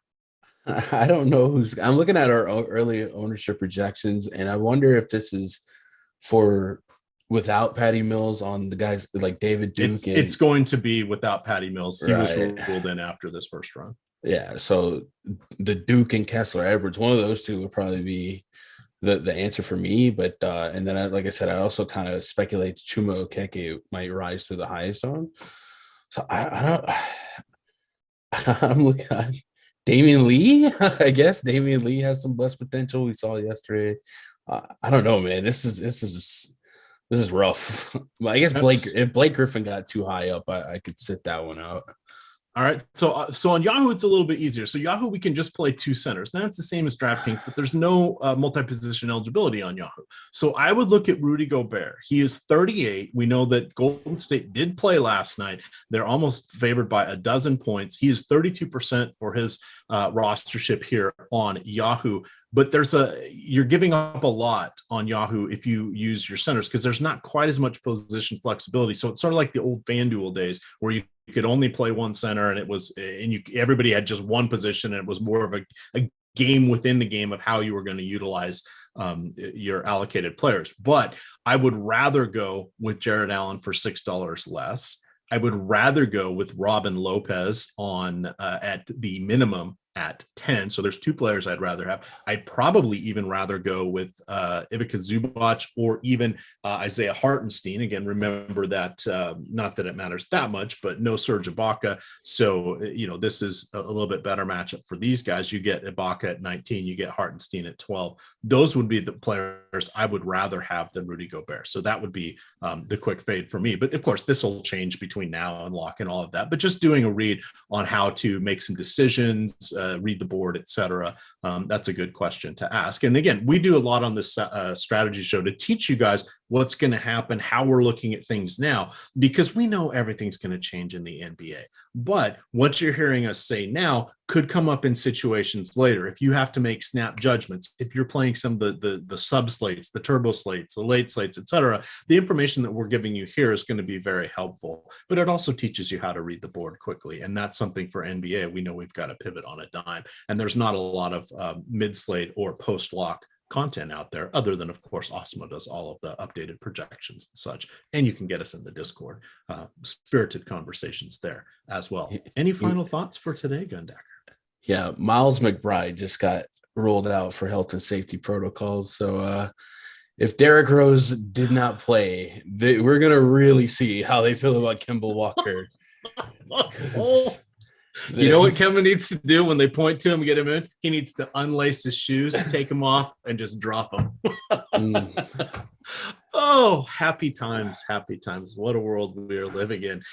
[SPEAKER 2] I don't know I'm looking at our early ownership projections, and I wonder if this is for without Patty Mills on the guys like David Duke.
[SPEAKER 1] It's going to be without Patty Mills. He was ruled in after this first run.
[SPEAKER 2] Yeah, so the Duke and Kessler Edwards, one of those two would probably be the answer for me. But and then like I said, I also kind of speculate Chuma Okeke might rise to the highest on. So I don't. I'm looking at Damian Lee. I guess Damian Lee has some bust potential. We saw yesterday. I don't know, man. This is rough. Well, I guess if Blake Griffin got too high up, I could sit that one out.
[SPEAKER 1] All right. So on Yahoo, it's a little bit easier. So Yahoo, we can just play 2 centers. Now it's the same as DraftKings, but there's no multi-position eligibility on Yahoo. So I would look at Rudy Gobert. He is 38. We know that Golden State did play last night. They're almost favored by 12 points. He is 32% for his rostership here on Yahoo. But you're giving up a lot on Yahoo if you use your centers, because there's not quite as much position flexibility. So it's sort of like the old FanDuel days where you could only play one center, and everybody had just one position, and it was more of a game within the game of how you were going to utilize your allocated players. But I would rather go with Jarrett Allen for $6 less. I would rather go with Robin Lopez at the minimum at 10. So there's 2 players I'd rather have. I'd probably even rather go with Ivica Zubac or even Isaiah Hartenstein. Again, remember that not that it matters that much, but no Serge Ibaka. So, this is a little bit better matchup for these guys. You get Ibaka at 19, you get Hartenstein at 12. Those would be the players I would rather have than Rudy Gobert. So that would be the quick fade for me. But of course, this will change between now and lock and all of that. But just doing a read on how to make some decisions, read the board, etc. That's a good question to ask. And again, we do a lot on this strategy show to teach you guys what's going to happen, how we're looking at things now, because we know everything's going to change in the NBA. But what you're hearing us say now could come up in situations later. If you have to make snap judgments, if you're playing some of the sub slates, the turbo slates, the late slates, etc., the information that we're giving you here is going to be very helpful. But it also teaches you how to read the board quickly. And that's something for NBA. We know we've got to pivot on a dime. And there's not a lot of mid slate or post lock content out there, other than, of course, Awesemo does all of the updated projections and such. And you can get us in the Discord. Spirited conversations there as well. Any final thoughts for today, Gundacker?
[SPEAKER 2] Yeah, Miles McBride just got rolled out for health and safety protocols. So if Derrick Rose did not play, we're going to really see how they feel about Kemba Walker.
[SPEAKER 1] You know what Kevin needs to do when they point to him and get him in? He needs to unlace his shoes, take them off, and just drop them. Oh, happy times, happy times. What a world we are living in.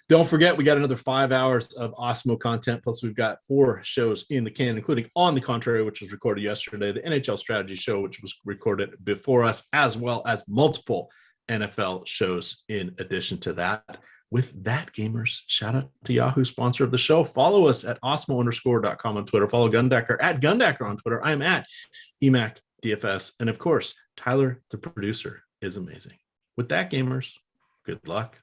[SPEAKER 1] Don't forget, we got another 5 hours of Awesemo content. Plus, we've got 4 shows in the can, including On the Contrary, which was recorded yesterday, the NHL Strategy Show, which was recorded before us, as well as multiple NFL shows in addition to that. With that, gamers, shout out to Yahoo, sponsor of the show. Follow us at Awesemo_.com on Twitter. Follow Gundacker at Gundacker on Twitter. I am at EMac DFS. And of course, Tyler, the producer, is amazing. With that, gamers, good luck.